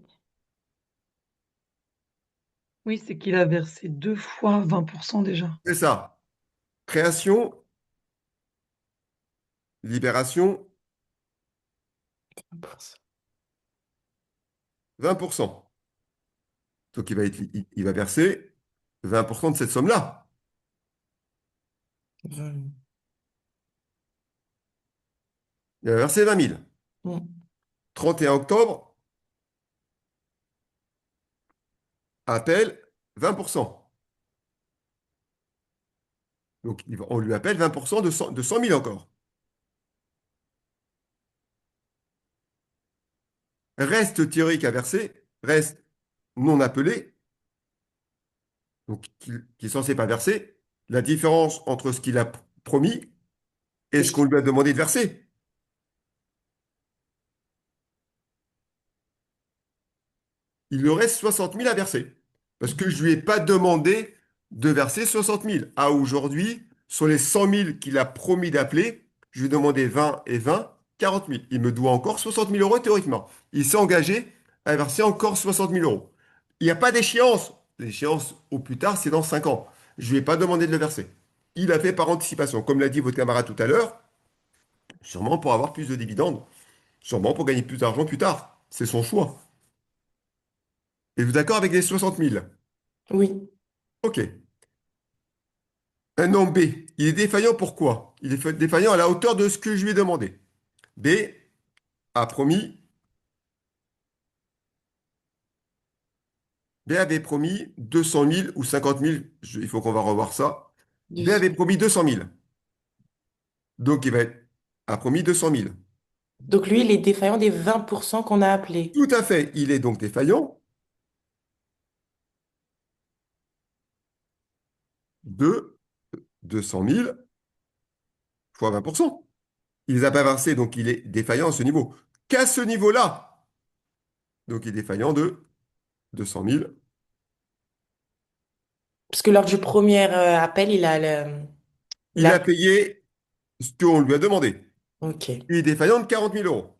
Oui, c'est qu'il a versé 2 fois 20% déjà. C'est ça. Création, libération, 20%. Donc il va verser 20% de cette somme-là. Il va verser 20 000. Mm. 31 octobre, appel 20%. Donc on lui appelle 20% de 100 000 encore. Reste théorique à verser, reste non appelé, donc qui est censé pas verser, la différence entre ce qu'il a promis et Et ce qu'on lui a demandé de verser. Il lui reste 60 000 à verser. Parce que je ne lui ai pas demandé de verser 60 000. À aujourd'hui, sur les 100 000 qu'il a promis d'appeler, je lui ai demandé 20 et 20, 40 000. Il me doit encore 60 000 euros théoriquement. Il s'est engagé à verser encore 60 000 euros. Il n'y a pas d'échéance. L'échéance au plus tard, c'est dans 5 ans. Je ne lui ai pas demandé de le verser. Il a fait par anticipation. Comme l'a dit votre camarade tout à l'heure, sûrement pour avoir plus de dividendes, sûrement pour gagner plus d'argent plus tard. C'est son choix. Êtes-vous d'accord avec les 60 000? oui. Ok. Un homme B, il est défaillant pourquoi? Il est défaillant à la hauteur de ce que je lui ai demandé. B a promis, B avait promis 200 000 ou 50 000, il faut qu'on va revoir ça. B avait 200. promis 200 000. Donc a promis 200 000. Donc lui, il est défaillant des 20% qu'on a appelés. Tout à fait, il est donc défaillant de 200 000 fois 20%. Il les a pas versés, donc il est défaillant à ce niveau. Qu'à ce niveau-là, Donc, il est défaillant de 200 000. Parce que lors du premier appel, il Il a... a payé ce qu'on lui a demandé. Ok. Il est défaillant de 40 000 euros.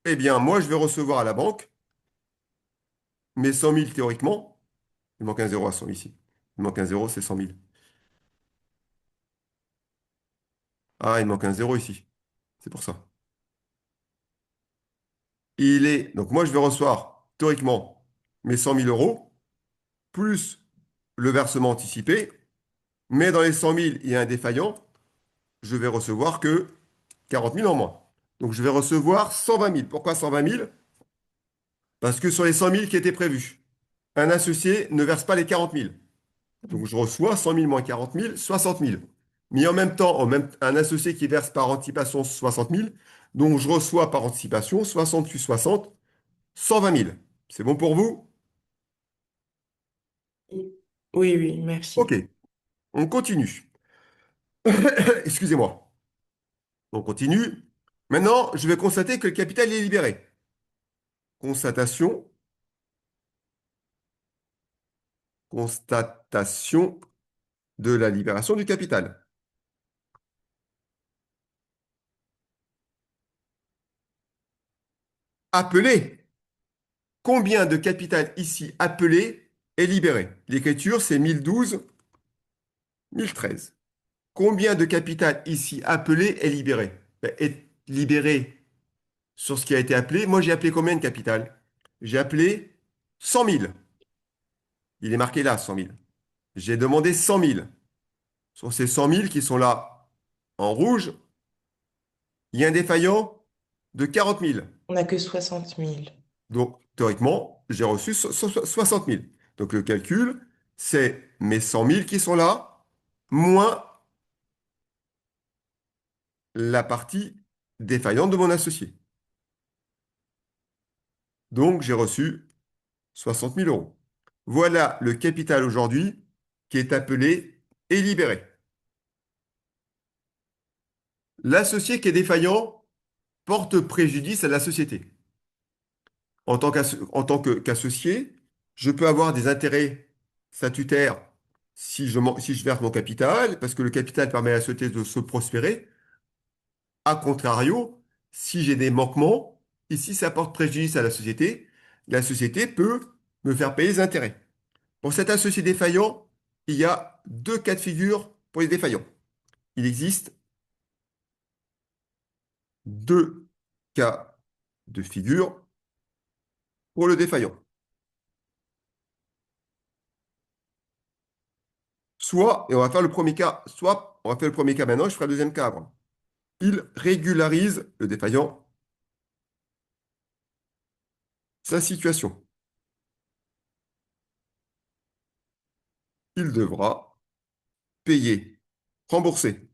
Eh bien, moi, je vais recevoir à la banque mes 100 000 théoriquement. Il manque un zéro à 100 ici. Il manque un zéro, c'est 100 000. Ah, il manque un zéro ici. C'est pour ça. Donc, moi, je vais recevoir théoriquement mes 100 000 euros plus le versement anticipé. Mais dans les 100 000, il y a un défaillant. Je vais recevoir que 40 000 en moins. Donc, je vais recevoir 120 000. Pourquoi 120 000? Parce que sur les 100 000 qui étaient prévus, un associé ne verse pas les 40 000. Donc, je reçois 100 000 moins 40 000, 60 000. Mais en même temps, un associé qui verse par anticipation 60 000, donc je reçois par anticipation 60 plus 60, 120 000. C'est bon pour vous? Oui, oui, merci. OK, on continue. Excusez-moi. On continue. Maintenant, je vais constater que le capital est libéré. Constatation, constatation de la libération du capital. Appelé. Combien de capital ici appelé est libéré? L'écriture, c'est 1012, 1013. Combien de capital ici appelé est libéré? Ben, est libéré sur ce qui a été appelé. Moi, j'ai appelé combien de capital? J'ai appelé 100 000. Il est marqué là, 100 000. J'ai demandé 100 000. Sur ces 100 000 qui sont là en rouge, il y a un défaillant de 40 000. On n'a que 60 000. Donc, théoriquement, j'ai reçu 60 000. Donc, le calcul, c'est mes 100 000 qui sont là, moins la partie défaillante de mon associé. Donc, j'ai reçu 60 000 euros. Voilà le capital aujourd'hui qui est appelé et libéré. L'associé qui est défaillant porte préjudice à la société. En tant qu'associé, je peux avoir des intérêts statutaires si je verse mon capital, parce que le capital permet à la société de se prospérer. A contrario, si j'ai des manquements, ici ça porte préjudice à la société peut me faire payer les intérêts. Pour cet associé défaillant, il y a deux cas de figure pour les défaillants. Il existe deux cas de figure pour le défaillant. Soit, et on va faire le premier cas, soit on va faire le premier cas maintenant, je ferai le deuxième cas après. Il régularise, le défaillant, sa situation. Il devra payer, rembourser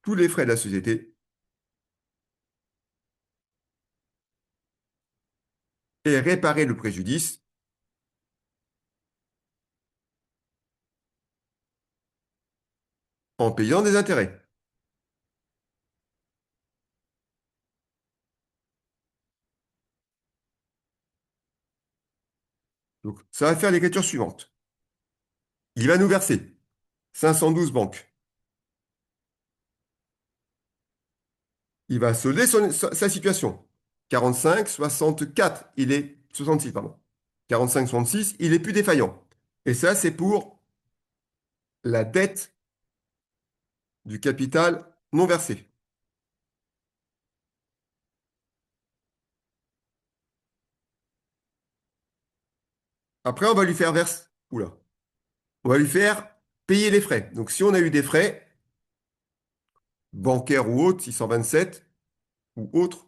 tous les frais de la société et réparer le préjudice en payant des intérêts. Donc, ça va faire l'écriture suivante. Il va nous verser 512 banques. Il va solder sa situation. 45, 64, il est 66, pardon. 45, 66, il est plus défaillant. Et ça, c'est pour la dette du capital non versé. Après, on va lui faire verser. Oula. On va lui faire payer les frais. Donc, si on a eu des frais, bancaires ou autres, 627 ou autres,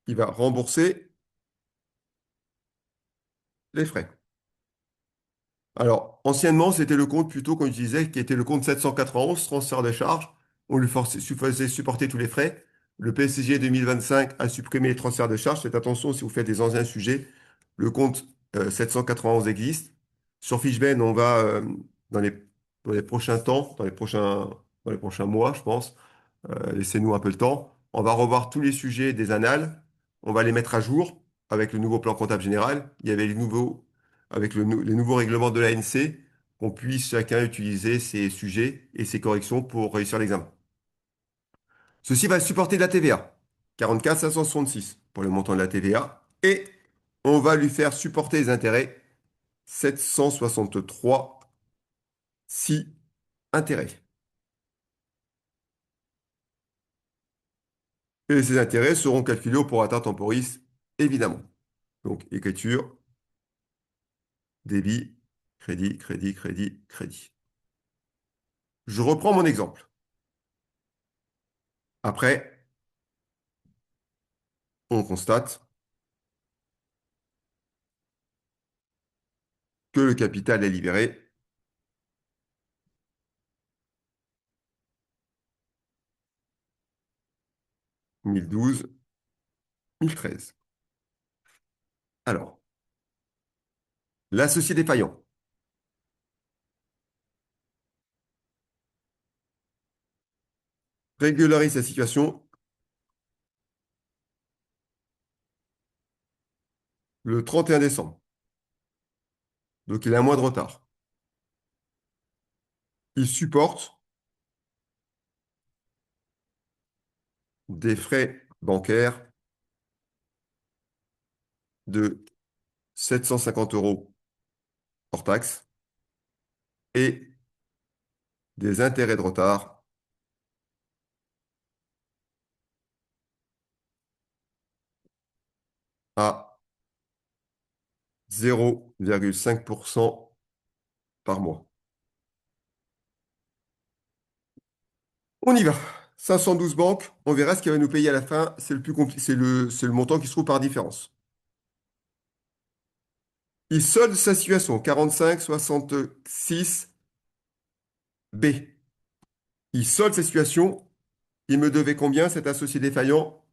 il va rembourser les frais. Alors, anciennement, c'était le compte plutôt qu'on utilisait, qui était le compte 791, transfert de charges. On lui faisait supporter tous les frais. Le PSCG 2025 a supprimé les transferts de charges. Faites attention si vous faites des anciens sujets. Le compte 791 existe. Sur Fishben, on va dans les dans les prochains temps, dans les prochains mois, je pense. Laissez-nous un peu le temps. On va revoir tous les sujets des annales. On va les mettre à jour avec le nouveau plan comptable général. Il y avait avec les nouveaux règlements de l'ANC, qu'on puisse chacun utiliser ces sujets et ces corrections pour réussir l'examen. Ceci va supporter de la TVA, 44 566 pour le montant de la TVA, et on va lui faire supporter les intérêts, 763 6 intérêts. Et ces intérêts seront calculés au prorata temporis, évidemment. Donc, écriture, débit, crédit, crédit, crédit, crédit. Je reprends mon exemple. Après, on constate que le capital est libéré 1012, 1013. Alors, l'associé défaillant. Régularise sa situation le 31 décembre. Donc, il a un mois de retard. Il supporte des frais bancaires de 750 euros hors taxe et des intérêts de retard à 0,5% par mois. On y va. 512 banques, on verra ce qu'elle va nous payer à la fin. C'est le plus c'est le montant qui se trouve par différence. Il solde sa situation, 45,66 B. Il solde sa situation. Il me devait combien, cet associé défaillant?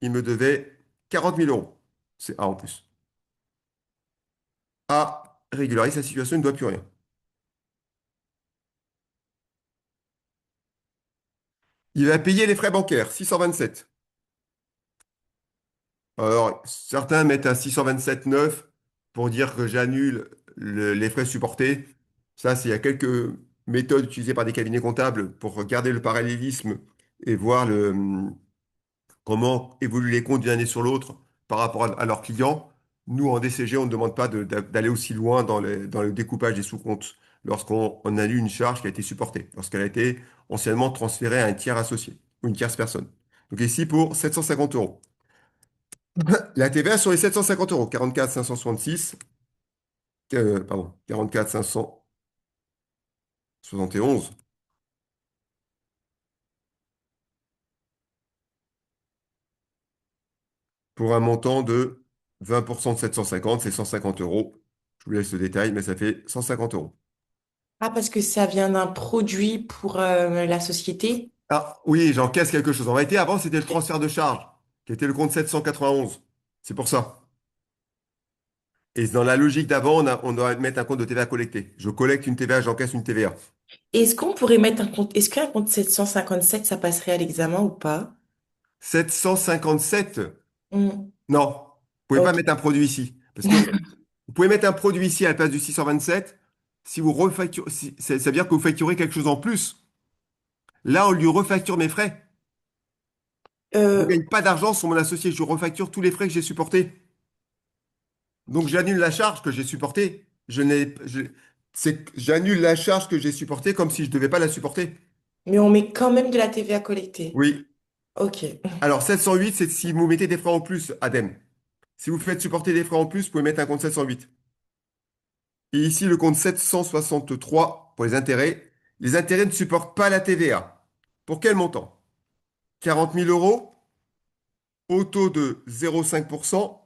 Il me devait 40 000 euros. C'est A en plus. A régularise sa situation, il ne doit plus rien. Il va payer les frais bancaires, 627. Alors, certains mettent un 627,9 pour dire que j'annule les frais supportés. Ça, c'est il y a quelques méthodes utilisées par des cabinets comptables pour regarder le parallélisme et voir comment évoluent les comptes d'une année sur l'autre par rapport à leurs clients. Nous, en DCG, on ne demande pas d'aller aussi loin dans le découpage des sous-comptes lorsqu'on annule une charge qui a été supportée, lorsqu'elle a été anciennement transférée à un tiers associé ou une tierce personne. Donc ici, pour 750 euros. La TVA sur les 750 euros, 44 566, pardon, 44 571, pour un montant de 20% de 750, c'est 150 euros. Je vous laisse le détail, mais ça fait 150 euros. Ah, parce que ça vient d'un produit pour la société. Ah oui, j'encaisse quelque chose. En réalité, avant, c'était le transfert de charge, qui était le compte 791. C'est pour ça. Et dans la logique d'avant, on doit mettre un compte de TVA collecté. Je collecte une TVA, j'encaisse une TVA. Est-ce qu'on pourrait mettre un compte, est-ce qu'un compte 757 ça passerait à l'examen ou pas? 757? Hmm, Non, vous pouvez pas ok. mettre un produit ici. Parce que vous pouvez mettre un produit ici à la place du 627. Si vous refacturez, ça veut dire que vous facturez quelque chose en plus. Là, on lui refacture mes frais. Je ne Euh, gagne pas d'argent sur mon associé. Je refacture tous les frais que j'ai supportés. Donc, j'annule la charge que j'ai supportée. J'annule la charge que j'ai supportée comme si je ne devais pas la supporter. mais on met quand même de la TVA collectée. Oui. Ok. Alors, 708, c'est si vous mettez des frais en plus, Adem. Si vous faites supporter des frais en plus, vous pouvez mettre un compte 708. Et ici, le compte 763 pour les intérêts. Les intérêts ne supportent pas la TVA. Pour quel montant? 40 000 euros au taux de 0,5%.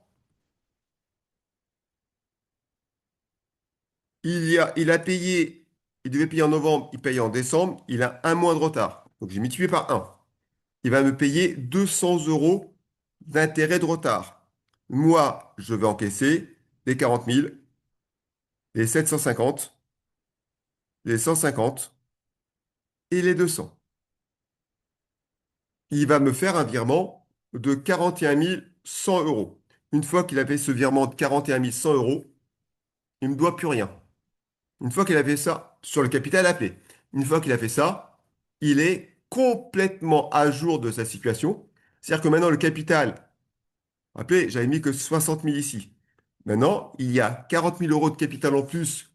Il a payé, il devait payer en novembre, il paye en décembre. Il a un mois de retard. Donc j'ai multiplié par un. Il va me payer 200 euros d'intérêt de retard. Moi, je vais encaisser les 40 000, les 750 les 150 et les 200. Il va me faire un virement de 41 100 euros. Une fois qu'il a fait ce virement de 41 100 euros, il ne me doit plus rien. Une fois qu'il a fait ça, sur le capital appelé, une fois qu'il a fait ça, il est complètement à jour de sa situation. C'est-à-dire que maintenant, le capital, rappelez, j'avais mis que 60 000 ici. Maintenant, il y a 40 000 euros de capital en plus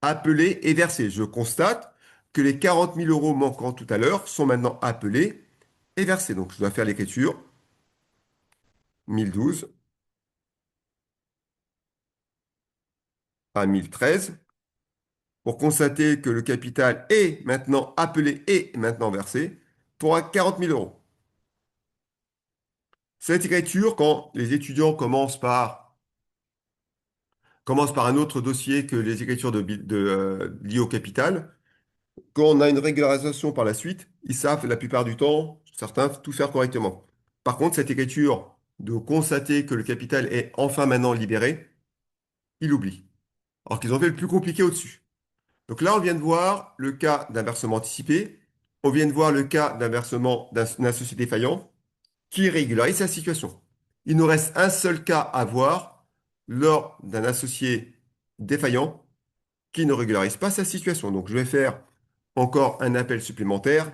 appelés et versés. Je constate que les 40 000 euros manquants tout à l'heure sont maintenant appelés et versés. Donc, je dois faire l'écriture 1012 à 1013 pour constater que le capital est maintenant appelé et maintenant versé pour 40 000 euros. Cette écriture, quand les étudiants commencent par un autre dossier que les écritures liées au capital, quand on a une régularisation par la suite, ils savent la plupart du temps, certains, tout faire correctement. Par contre, cette écriture de constater que le capital est enfin maintenant libéré, ils l'oublient. Alors qu'ils ont fait le plus compliqué au-dessus. Donc là, on vient de voir le cas d'un versement anticipé. On vient de voir le cas d'un versement d'un associé défaillant qui régularise sa situation. Il nous reste un seul cas à voir lors d'un associé défaillant qui ne régularise pas sa situation. Donc, je vais faire encore un appel supplémentaire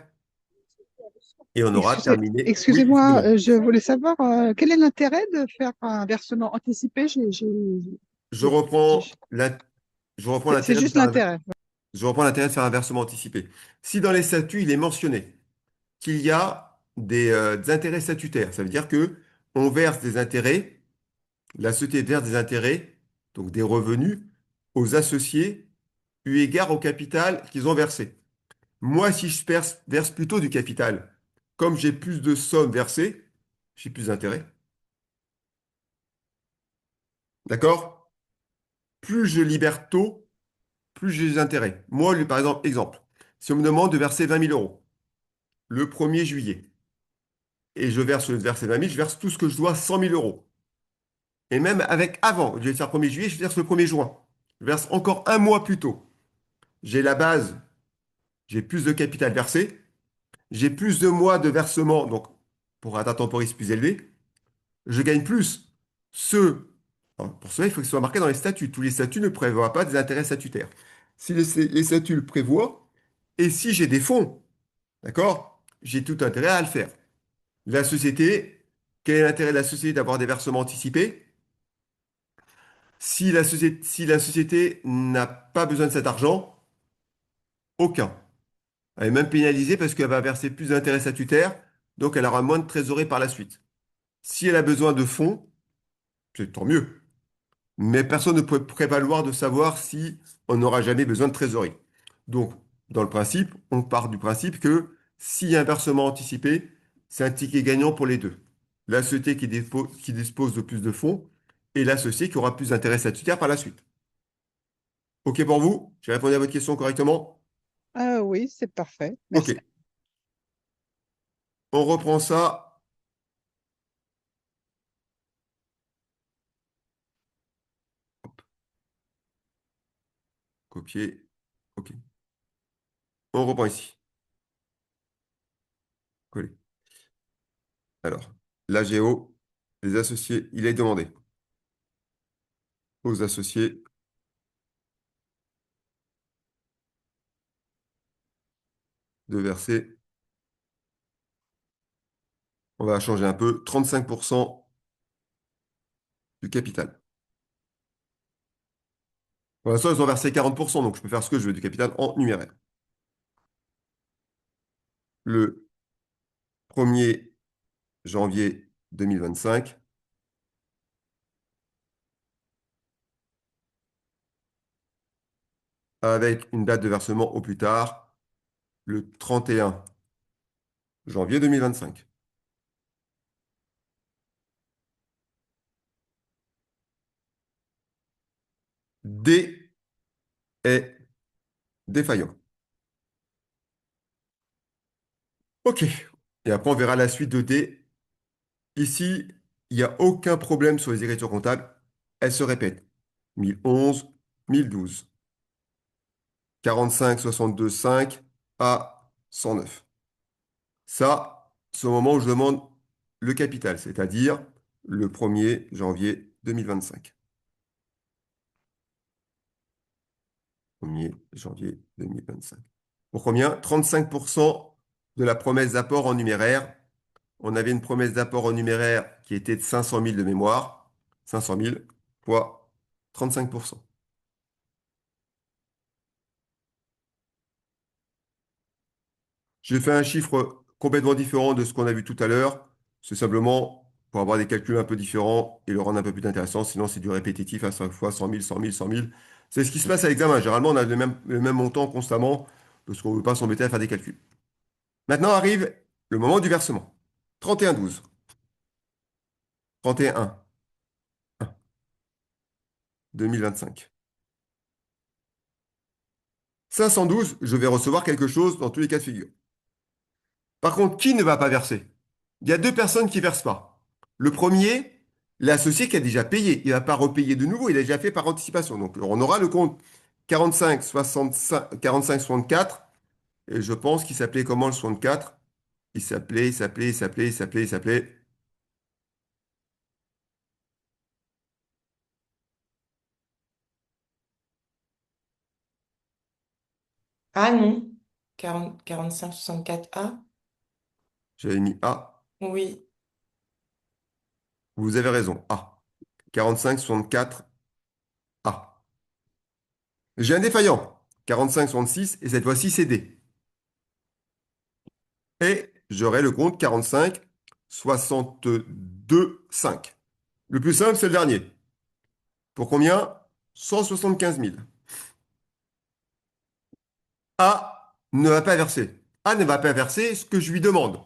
et on aura terminé. Oui, Excusez-moi, excusez-moi. je voulais savoir quel est l'intérêt de faire un versement anticipé. Je reprends j'ai- la- je reprends c'est l'intérêt de juste faire l'intérêt. un versement anticipé. Si dans les statuts, il est mentionné qu'il y a des intérêts statutaires, ça veut dire que on verse des intérêts, la société verse des intérêts, donc des revenus, aux associés eu égard au capital qu'ils ont versé. Moi, si je verse plutôt du capital, comme j'ai plus de sommes versées, j'ai plus d'intérêts. D'accord? Plus je libère tôt, plus j'ai des intérêts. Moi, par exemple, si on me demande de verser 20 000 euros le 1er juillet, et je verse, au lieu de verser 20 000, je verse tout ce que je dois, 100 000 euros. Et même avec avant, je vais faire le 1er juillet, je verse le 1er juin. Je verse encore un mois plus tôt. J'ai la base, j'ai plus de capital versé, j'ai plus de mois de versement, donc pour un date temporis plus élevé, je gagne plus. Ce, alors, pour cela, il faut que ce soit marqué dans les statuts. Tous les statuts ne prévoient pas des intérêts statutaires. Si les statuts le prévoient, et si j'ai des fonds, d'accord, j'ai tout intérêt à le faire. La société, quel est l'intérêt de la société d'avoir des versements anticipés? Si la société n'a pas besoin de cet argent, aucun. Elle est même pénalisée parce qu'elle va verser plus d'intérêts statutaires, donc elle aura moins de trésorerie par la suite. Si elle a besoin de fonds, c'est tant mieux. Mais personne ne peut prévaloir de savoir si on n'aura jamais besoin de trésorerie. Donc, dans le principe, on part du principe que s'il y a un versement anticipé, c'est un ticket gagnant pour les deux. La société qui dispose de plus de fonds et la société qui aura plus d'intérêts statutaires par la suite. OK pour vous? J'ai répondu à votre question correctement? Ah oui, c'est parfait. OK. Merci. On reprend ça. Copier. OK. On reprend ici. Coller. Alors, la géo, les associés, il est demandé aux associés de verser, on va changer un peu, 35% du capital. Pour l'instant, ils ont versé 40%, donc je peux faire ce que je veux du capital en numéraire. Le 1er janvier 2025, avec une date de versement au plus tard, le 31 janvier 2025. D est défaillant. OK. Et après, on verra la suite de D. Ici, il n'y a aucun problème sur les écritures comptables. Elles se répètent. 1011, 1012. 45,62,5 à 109. Ça, c'est au moment où je demande le capital, c'est-à-dire le 1er janvier 2025. 1er janvier 2025. Pour combien? 35% de la promesse d'apport en numéraire. On avait une promesse d'apport en numéraire qui était de 500 000 de mémoire. 500 000 fois 35%. J'ai fait un chiffre complètement différent de ce qu'on a vu tout à l'heure. C'est simplement pour avoir des calculs un peu différents et le rendre un peu plus intéressant. Sinon, c'est du répétitif à 5 fois 100 000, 100 000, 100 000. C'est ce qui se passe à l'examen. Généralement, on a le même montant constamment parce qu'on ne veut pas s'embêter à faire des calculs. Maintenant arrive le moment du versement. 31-12. 31-1. 2025. 512, je vais recevoir quelque chose dans tous les cas de figure. Par contre, qui ne va pas verser? Il y a deux personnes qui ne versent pas. Le premier, l'associé qui a déjà payé. Il ne va pas repayer de nouveau, il a déjà fait par anticipation. Donc, on aura le compte 45, 65, 45, 64. Et je pense qu'il s'appelait comment le 64? Il s'appelait. Ah non, 45 64 A. J'avais mis A. Oui. Vous avez raison, A. 45, 64, A. J'ai un défaillant. 45, 66, et cette fois-ci, c'est D. Et j'aurai le compte 45, 62, 5. Le plus simple, c'est le dernier. Pour combien? 175 000. A ne va pas verser. A ne va pas verser ce que je lui demande.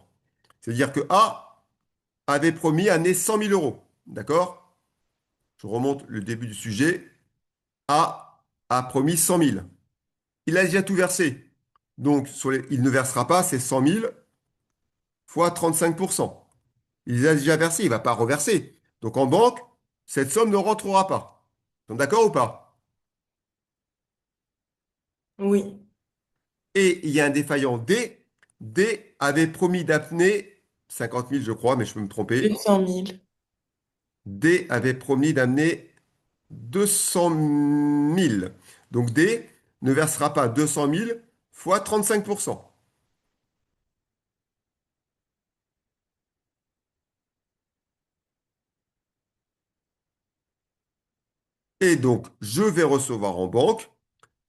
C'est-à-dire que A avait promis à né 100 000 euros. D'accord? Je remonte le début du sujet. A promis 100 000. Il a déjà tout versé. Donc, il ne versera pas ces 100 000 fois 35%. Il a déjà versé, il ne va pas reverser. Donc en banque, cette somme ne rentrera pas. Ils sont d'accord ou pas? Oui. Et il y a un défaillant D. D avait promis d'amener 50 000, je crois, mais je peux me tromper. 200 000. D avait promis d'amener 200 000. Donc D ne versera pas 200 000 fois 35%. Et donc, je vais recevoir en banque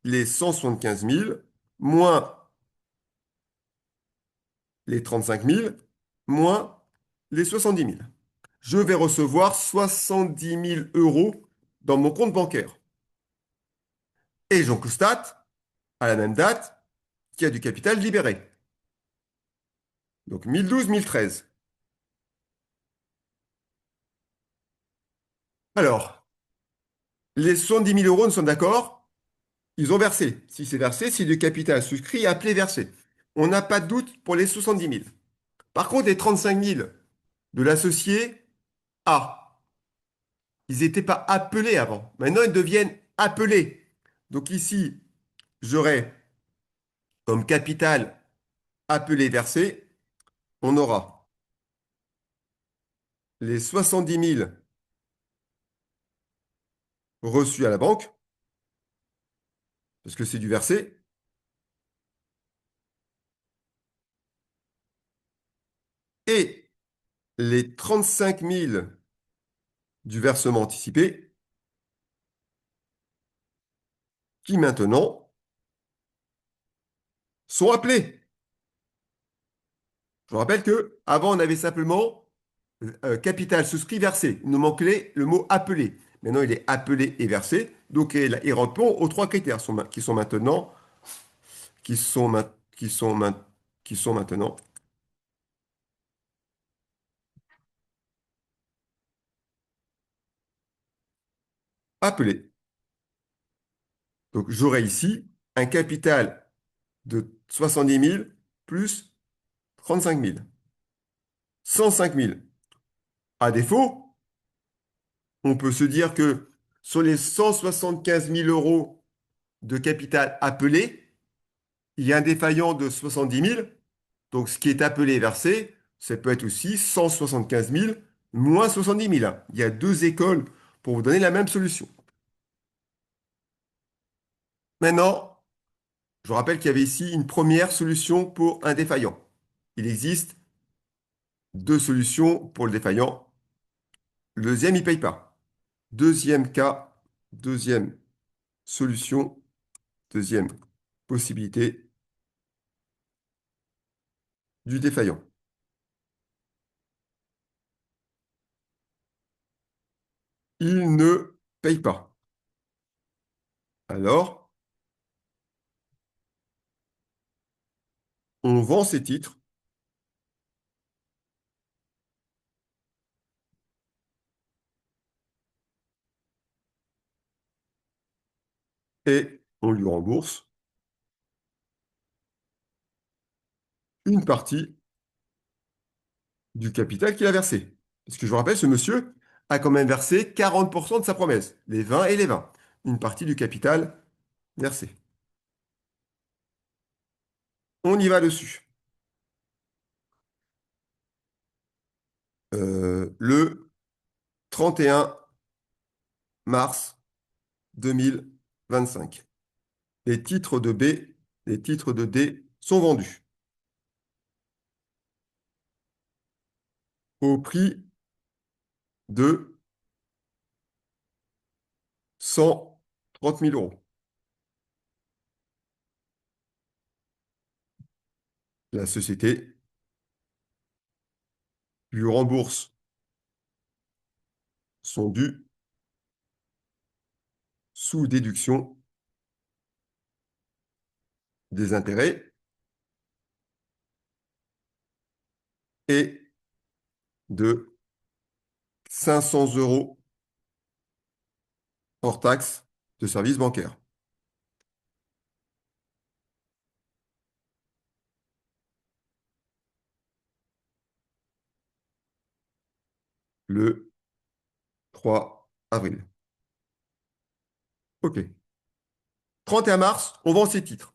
les 175 000 moins les 35 000 moins les 70 000. Je vais recevoir 70 000 euros dans mon compte bancaire. Et j'en constate, à la même date, qu'il y a du capital libéré. Donc 1012, 1013. Alors, les 70 000 euros, nous sommes d'accord? Ils ont versé. Si c'est versé, c'est du capital souscrit appelé versé. On n'a pas de doute pour les 70 000. Par contre, les 35 000 de l'associé A, ils n'étaient pas appelés avant. Maintenant, ils deviennent appelés. Donc ici, j'aurai comme capital appelé versé, on aura les 70 000 reçus à la banque, parce que c'est du versé, et les 35 000 du versement anticipé, qui maintenant sont appelés. Je vous rappelle que avant on avait simplement capital souscrit versé. Il nous manquait le mot appelé. Maintenant, il est appelé et versé. Donc, il répond aux trois critères qui sont maintenant, qui sont, qui sont, qui sont maintenant appelés. Donc, j'aurai ici un capital de 70 000 plus 35 000. 105 000. À défaut, on peut se dire que sur les 175 000 euros de capital appelé, il y a un défaillant de 70 000. Donc, ce qui est appelé et versé, ça peut être aussi 175 000 moins 70 000. Il y a deux écoles pour vous donner la même solution. Maintenant, je vous rappelle qu'il y avait ici une première solution pour un défaillant. Il existe deux solutions pour le défaillant. Le deuxième, il ne paye pas. Deuxième cas, deuxième solution, deuxième possibilité du défaillant. Il ne paye pas. Alors, on vend ces titres et on lui rembourse une partie du capital qu'il a versé. Parce que je vous rappelle, ce monsieur a quand même versé 40% de sa promesse, les 20 et les 20. Une partie du capital versé. On y va dessus. Le 31 mars 2025. Les titres de B, les titres de D sont vendus au prix de 130 000 euros. La société lui rembourse son dû sous déduction des intérêts et de 500 € hors taxe de services bancaires. Le 3 avril. OK. 31 mars, on vend ces titres.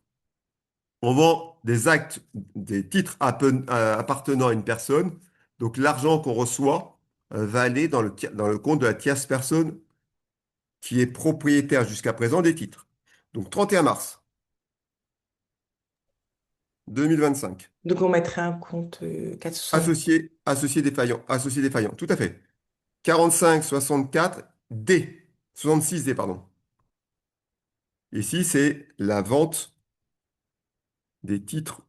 On vend des actes, des titres appartenant à une personne. Donc l'argent qu'on reçoit va aller dans le compte de la tierce personne qui est propriétaire jusqu'à présent des titres. Donc 31 mars 2025. Donc, on mettrait un compte 460. Associé défaillant. Tout à fait. 45 64 D. 66 D, pardon. Ici, c'est la vente des titres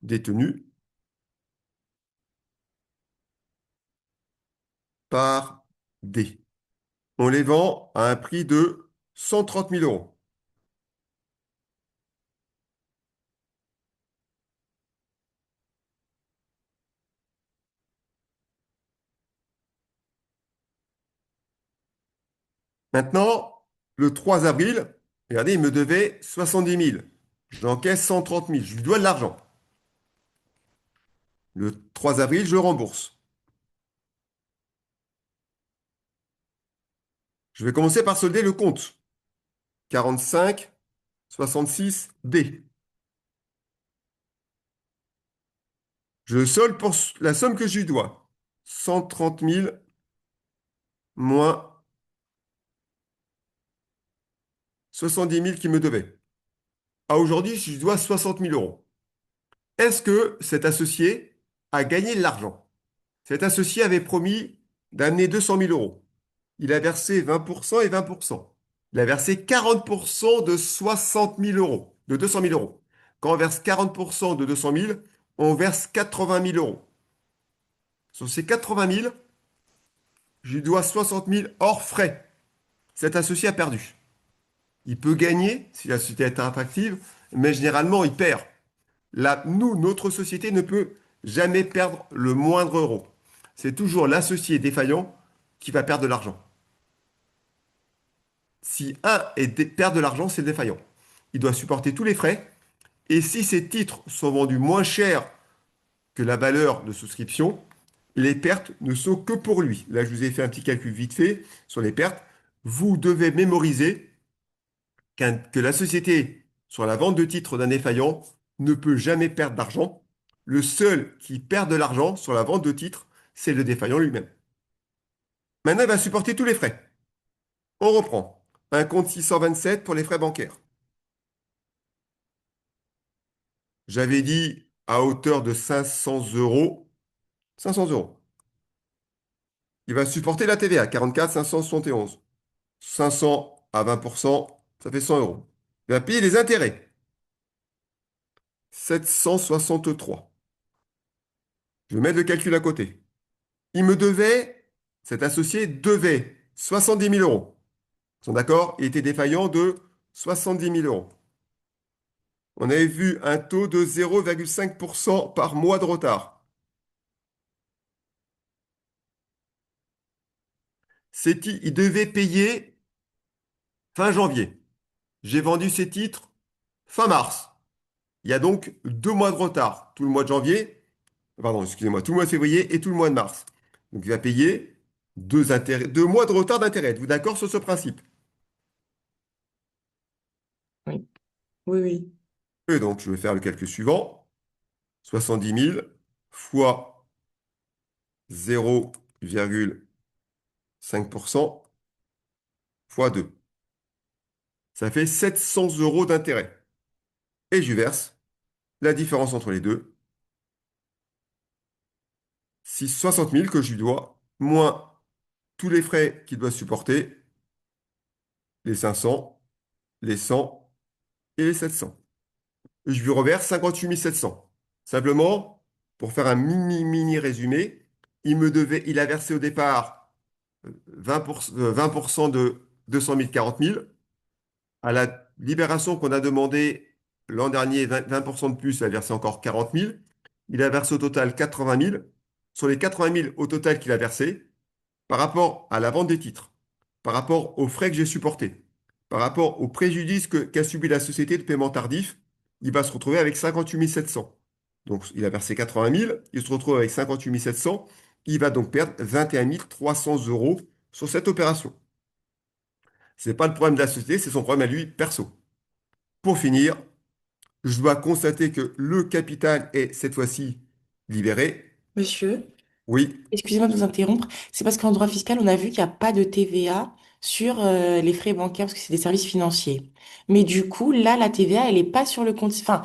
détenus par D. On les vend à un prix de 130 000 euros. Maintenant, le 3 avril, regardez, il me devait 70 000. J'encaisse 130 000. Je lui dois de l'argent. Le 3 avril, je le rembourse. Je vais commencer par solder le compte. 45 66 D. Je solde pour la somme que je lui dois. 130 000 moins 70 000 qu'il me devait. À aujourd'hui, je lui dois 60 000 euros. Est-ce que cet associé a gagné de l'argent? Cet associé avait promis d'amener 200 000 euros. Il a versé 20% et 20%. Il a versé 40% de 60 000 euros, de 200 000 euros. Quand on verse 40% de 200 000, on verse 80 000 euros. Sur ces 80 000, je lui dois 60 000 hors frais. Cet associé a perdu. Il peut gagner si la société est attractive, mais généralement, il perd. Là, nous, notre société ne peut jamais perdre le moindre euro. C'est toujours l'associé défaillant qui va perdre de l'argent. Si perd de l'argent, c'est le défaillant. Il doit supporter tous les frais. Et si ces titres sont vendus moins cher que la valeur de souscription, les pertes ne sont que pour lui. Là, je vous ai fait un petit calcul vite fait sur les pertes. Vous devez mémoriser que la société, sur la vente de titres d'un défaillant, ne peut jamais perdre d'argent. Le seul qui perd de l'argent sur la vente de titres, c'est le défaillant lui-même. Maintenant, il va supporter tous les frais. On reprend. Un compte 627 pour les frais bancaires. J'avais dit à hauteur de 500 euros. 500 euros. Il va supporter la TVA, 44 571. 500 à 20%, ça fait 100 euros. Il va payer les intérêts, 763. Je vais mettre le calcul à côté. Il me devait, cet associé devait 70 000 euros. Ils sont d'accord? Il était défaillant de 70 000 euros. On avait vu un taux de 0,5% par mois de retard. Il devait payer fin janvier. J'ai vendu ces titres fin mars. Il y a donc 2 mois de retard. Tout le mois de janvier, pardon, excusez-moi, tout le mois de février et tout le mois de mars. Donc il va payer 2 mois de retard d'intérêt. Êtes-vous d'accord sur ce principe? Oui, oui, oui. Et donc je vais faire le calcul suivant. 70 000 fois 0,5% fois 2. Ça fait 700 euros d'intérêt. Et je verse la différence entre les deux. 60 000 que je lui dois, moins tous les frais qu'il doit supporter, les 500, les 100 et les 700. Je lui reverse 58 700. Simplement, pour faire un mini résumé, il a versé au départ 20% de 200 000, 40 000. À la libération qu'on a demandé l'an dernier, 20% de plus, il a versé encore 40 000. Il a versé au total 80 000. Sur les 80 000 au total qu'il a versé, par rapport à la vente des titres, par rapport aux frais que j'ai supportés, par rapport au préjudice qu'a subi la société de paiement tardif, il va se retrouver avec 58 700. Donc, il a versé 80 000, il se retrouve avec 58 700. Il va donc perdre 21 300 euros sur cette opération. Ce n'est pas le problème de la société, c'est son problème à lui, perso. Pour finir, je dois constater que le capital est cette fois-ci libéré. Monsieur, Oui. excusez-moi de vous interrompre. C'est parce qu'en droit fiscal, on a vu qu'il n'y a pas de TVA sur les frais bancaires parce que c'est des services financiers. Mais du coup, là, la TVA, elle n'est pas sur le compte. Enfin,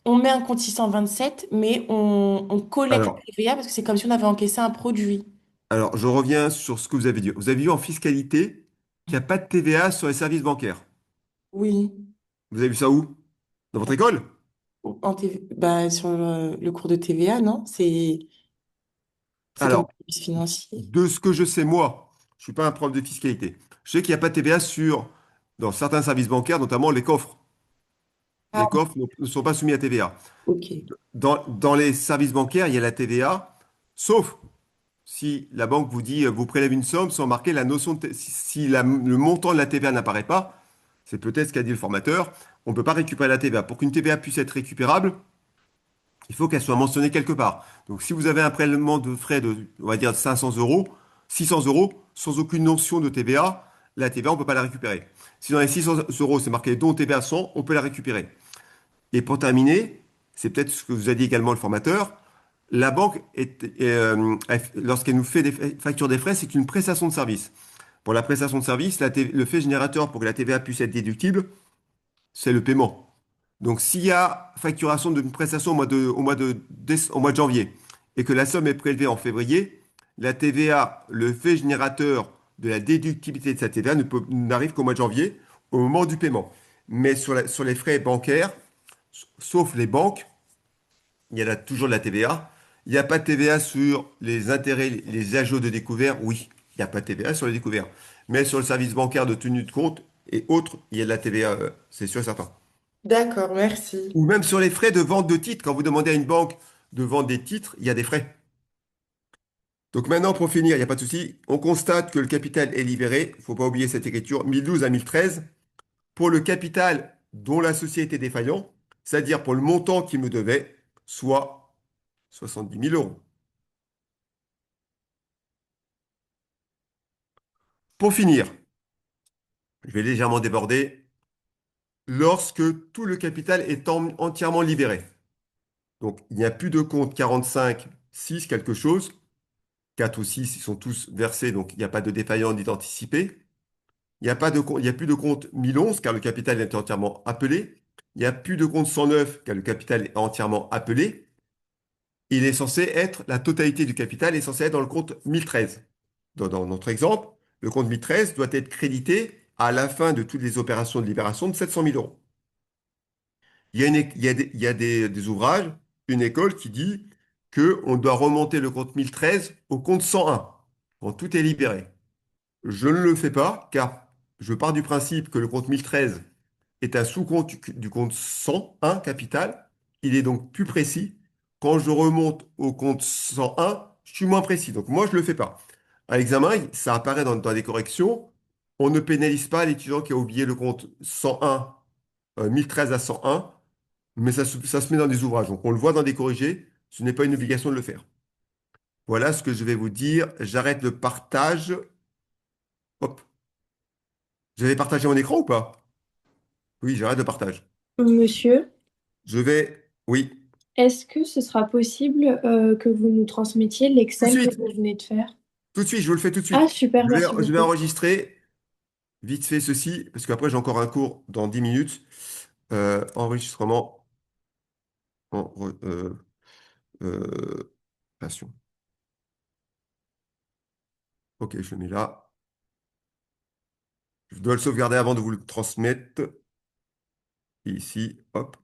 on met un compte 627, mais on collecte Alors, la TVA parce que c'est comme si on avait encaissé un produit. Alors, je reviens sur ce que vous avez dit. Vous avez vu en fiscalité qu'il n'y a pas de TVA sur les services bancaires. Oui. Vous avez vu ça où? Dans votre école? Bah, sur le cours de TVA, non? C'est comme un Alors, service financier. de ce que je sais, moi, je ne suis pas un prof de fiscalité. Je sais qu'il n'y a pas de TVA dans certains services bancaires, notamment les coffres. Ah, Les coffres ne sont pas soumis à TVA. ok. Dans les services bancaires, il y a la TVA, sauf si la banque vous dit, vous prélève une somme sans marquer la notion si le montant de la TVA n'apparaît pas, c'est peut-être ce qu'a dit le formateur, on ne peut pas récupérer la TVA. Pour qu'une TVA puisse être récupérable, il faut qu'elle soit mentionnée quelque part. Donc si vous avez un prélèvement de frais de, on va dire, 500 euros, 600 euros, sans aucune notion de TVA, la TVA, on ne peut pas la récupérer. Si dans les 600 euros, c'est marqué dont TVA 100, on peut la récupérer. Et pour terminer, c'est peut-être ce que vous a dit également le formateur, la banque, lorsqu'elle nous fait des factures des frais, c'est une prestation de service. Pour la prestation de service, le fait générateur pour que la TVA puisse être déductible, c'est le paiement. Donc, s'il y a facturation d'une prestation au mois de janvier et que la somme est prélevée en février, la TVA, le fait générateur de la déductibilité de cette TVA n'arrive qu'au mois de janvier, au moment du paiement. Mais sur les frais bancaires, sauf les banques, il y a toujours de la TVA. Il n'y a pas de TVA sur les intérêts, les ajouts de découvert. Oui, il n'y a pas de TVA sur les découverts. Mais sur le service bancaire de tenue de compte et autres, il y a de la TVA, c'est sûr et certain. D'accord, merci. Ou même sur les frais de vente de titres. Quand vous demandez à une banque de vendre des titres, il y a des frais. Donc maintenant, pour finir, il n'y a pas de souci. On constate que le capital est libéré. Il ne faut pas oublier cette écriture, 1012 à 1013. Pour le capital dont la société est défaillante, c'est-à-dire pour le montant qu'il me devait, soit 70 000 euros. Pour finir, je vais légèrement déborder. lorsque tout le capital est entièrement libéré. Donc, il n'y a plus de compte 45, 6, quelque chose. 4 ou 6, ils sont tous versés, donc il n'y a pas de défaillant ni d'anticipé. Il n'y a plus de compte 1011, car le capital est entièrement appelé. Il n'y a plus de compte 109, car le capital est entièrement appelé. Il est censé être, la totalité du capital est censée être dans le compte 1013. Dans notre exemple, le compte 1013 doit être crédité à la fin de toutes les opérations de libération de 700 000 euros. Il y a des ouvrages, une école qui dit qu'on doit remonter le compte 1013 au compte 101, quand tout est libéré. Je ne le fais pas, car je pars du principe que le compte 1013 est un sous-compte du compte 101 capital. Il est donc plus précis. Quand je remonte au compte 101, je suis moins précis. Donc moi, je ne le fais pas. À l'examen, ça apparaît dans les corrections. On ne pénalise pas l'étudiant qui a oublié le compte 101, 1013 à 101, mais ça se met dans des ouvrages. Donc on le voit dans des corrigés. Ce n'est pas une obligation de le faire. Voilà ce que je vais vous dire. J'arrête le partage. Hop. J'avais partagé mon écran ou pas? Oui, j'arrête le partage. Monsieur, Je vais. Oui. est-ce que ce sera possible que vous nous transmettiez Tout de l'Excel que suite. vous venez de faire? Tout de suite, je vous le fais tout de Ah, suite. super, merci Je vais beaucoup. enregistrer vite fait ceci, parce qu'après j'ai encore un cours dans 10 minutes. Enregistrement en passion. Ok, je le mets là. Je dois le sauvegarder avant de vous le transmettre. Et ici, hop,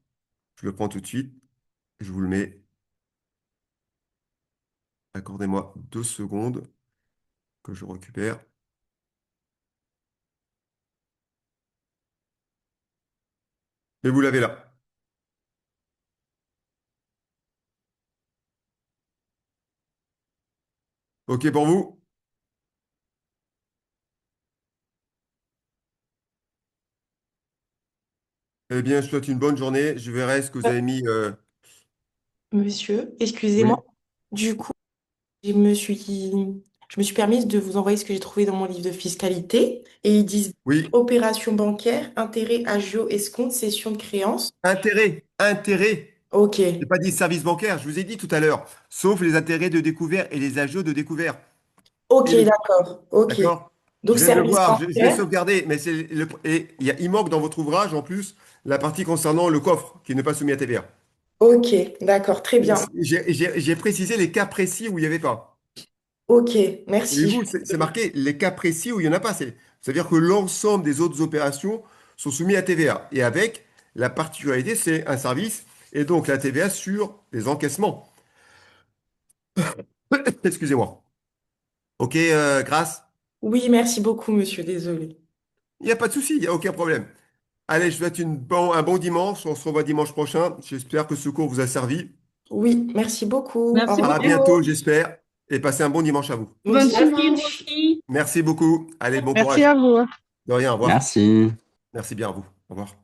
je le prends tout de suite. Je vous le mets. Accordez-moi 2 secondes que je récupère. Et vous l'avez là. Ok pour vous? Eh bien, je vous souhaite une bonne journée. Je verrai ce que vous avez mis. Monsieur, excusez-moi. Oui, Du coup, je me suis permise de vous envoyer ce que j'ai trouvé dans mon livre de fiscalité. Et ils disent oui. opération bancaire, intérêt, agio, escompte, cession de créance. Intérêt, intérêt. Ok, Je n'ai pas dit service bancaire, je vous ai dit tout à l'heure, sauf les intérêts de découvert et les agios de découvert. ok, Et le- d'accord. Ok. D'accord? Donc, Je viens de le service voir, je l'ai bancaire. sauvegardé, mais il manque dans votre ouvrage en plus la partie concernant le coffre qui n'est pas soumis à TVA. Ok, d'accord, très bien. J'ai précisé les cas précis où il n'y avait pas. Ok, merci. Voyez-vous, c'est marqué les cas précis où il n'y en a pas. C'est-à-dire que l'ensemble des autres opérations sont soumis à TVA. Et avec la particularité, c'est un service et donc la TVA sur les encaissements. Excusez-moi. Ok, Grâce? Oui, merci beaucoup, monsieur. Désolé. Il n'y a pas de souci, il n'y a aucun problème. Allez, je vous souhaite un bon dimanche. On se revoit dimanche prochain. J'espère que ce cours vous a servi. Oui, merci beaucoup. Au Merci À revoir. bientôt, beaucoup. j'espère. Et passez un bon dimanche à vous. Bon Bonne suivre dimanche. aussi. Merci beaucoup. Allez, bon Merci courage. à vous. De rien, au revoir. Merci. Merci bien à vous. Au revoir.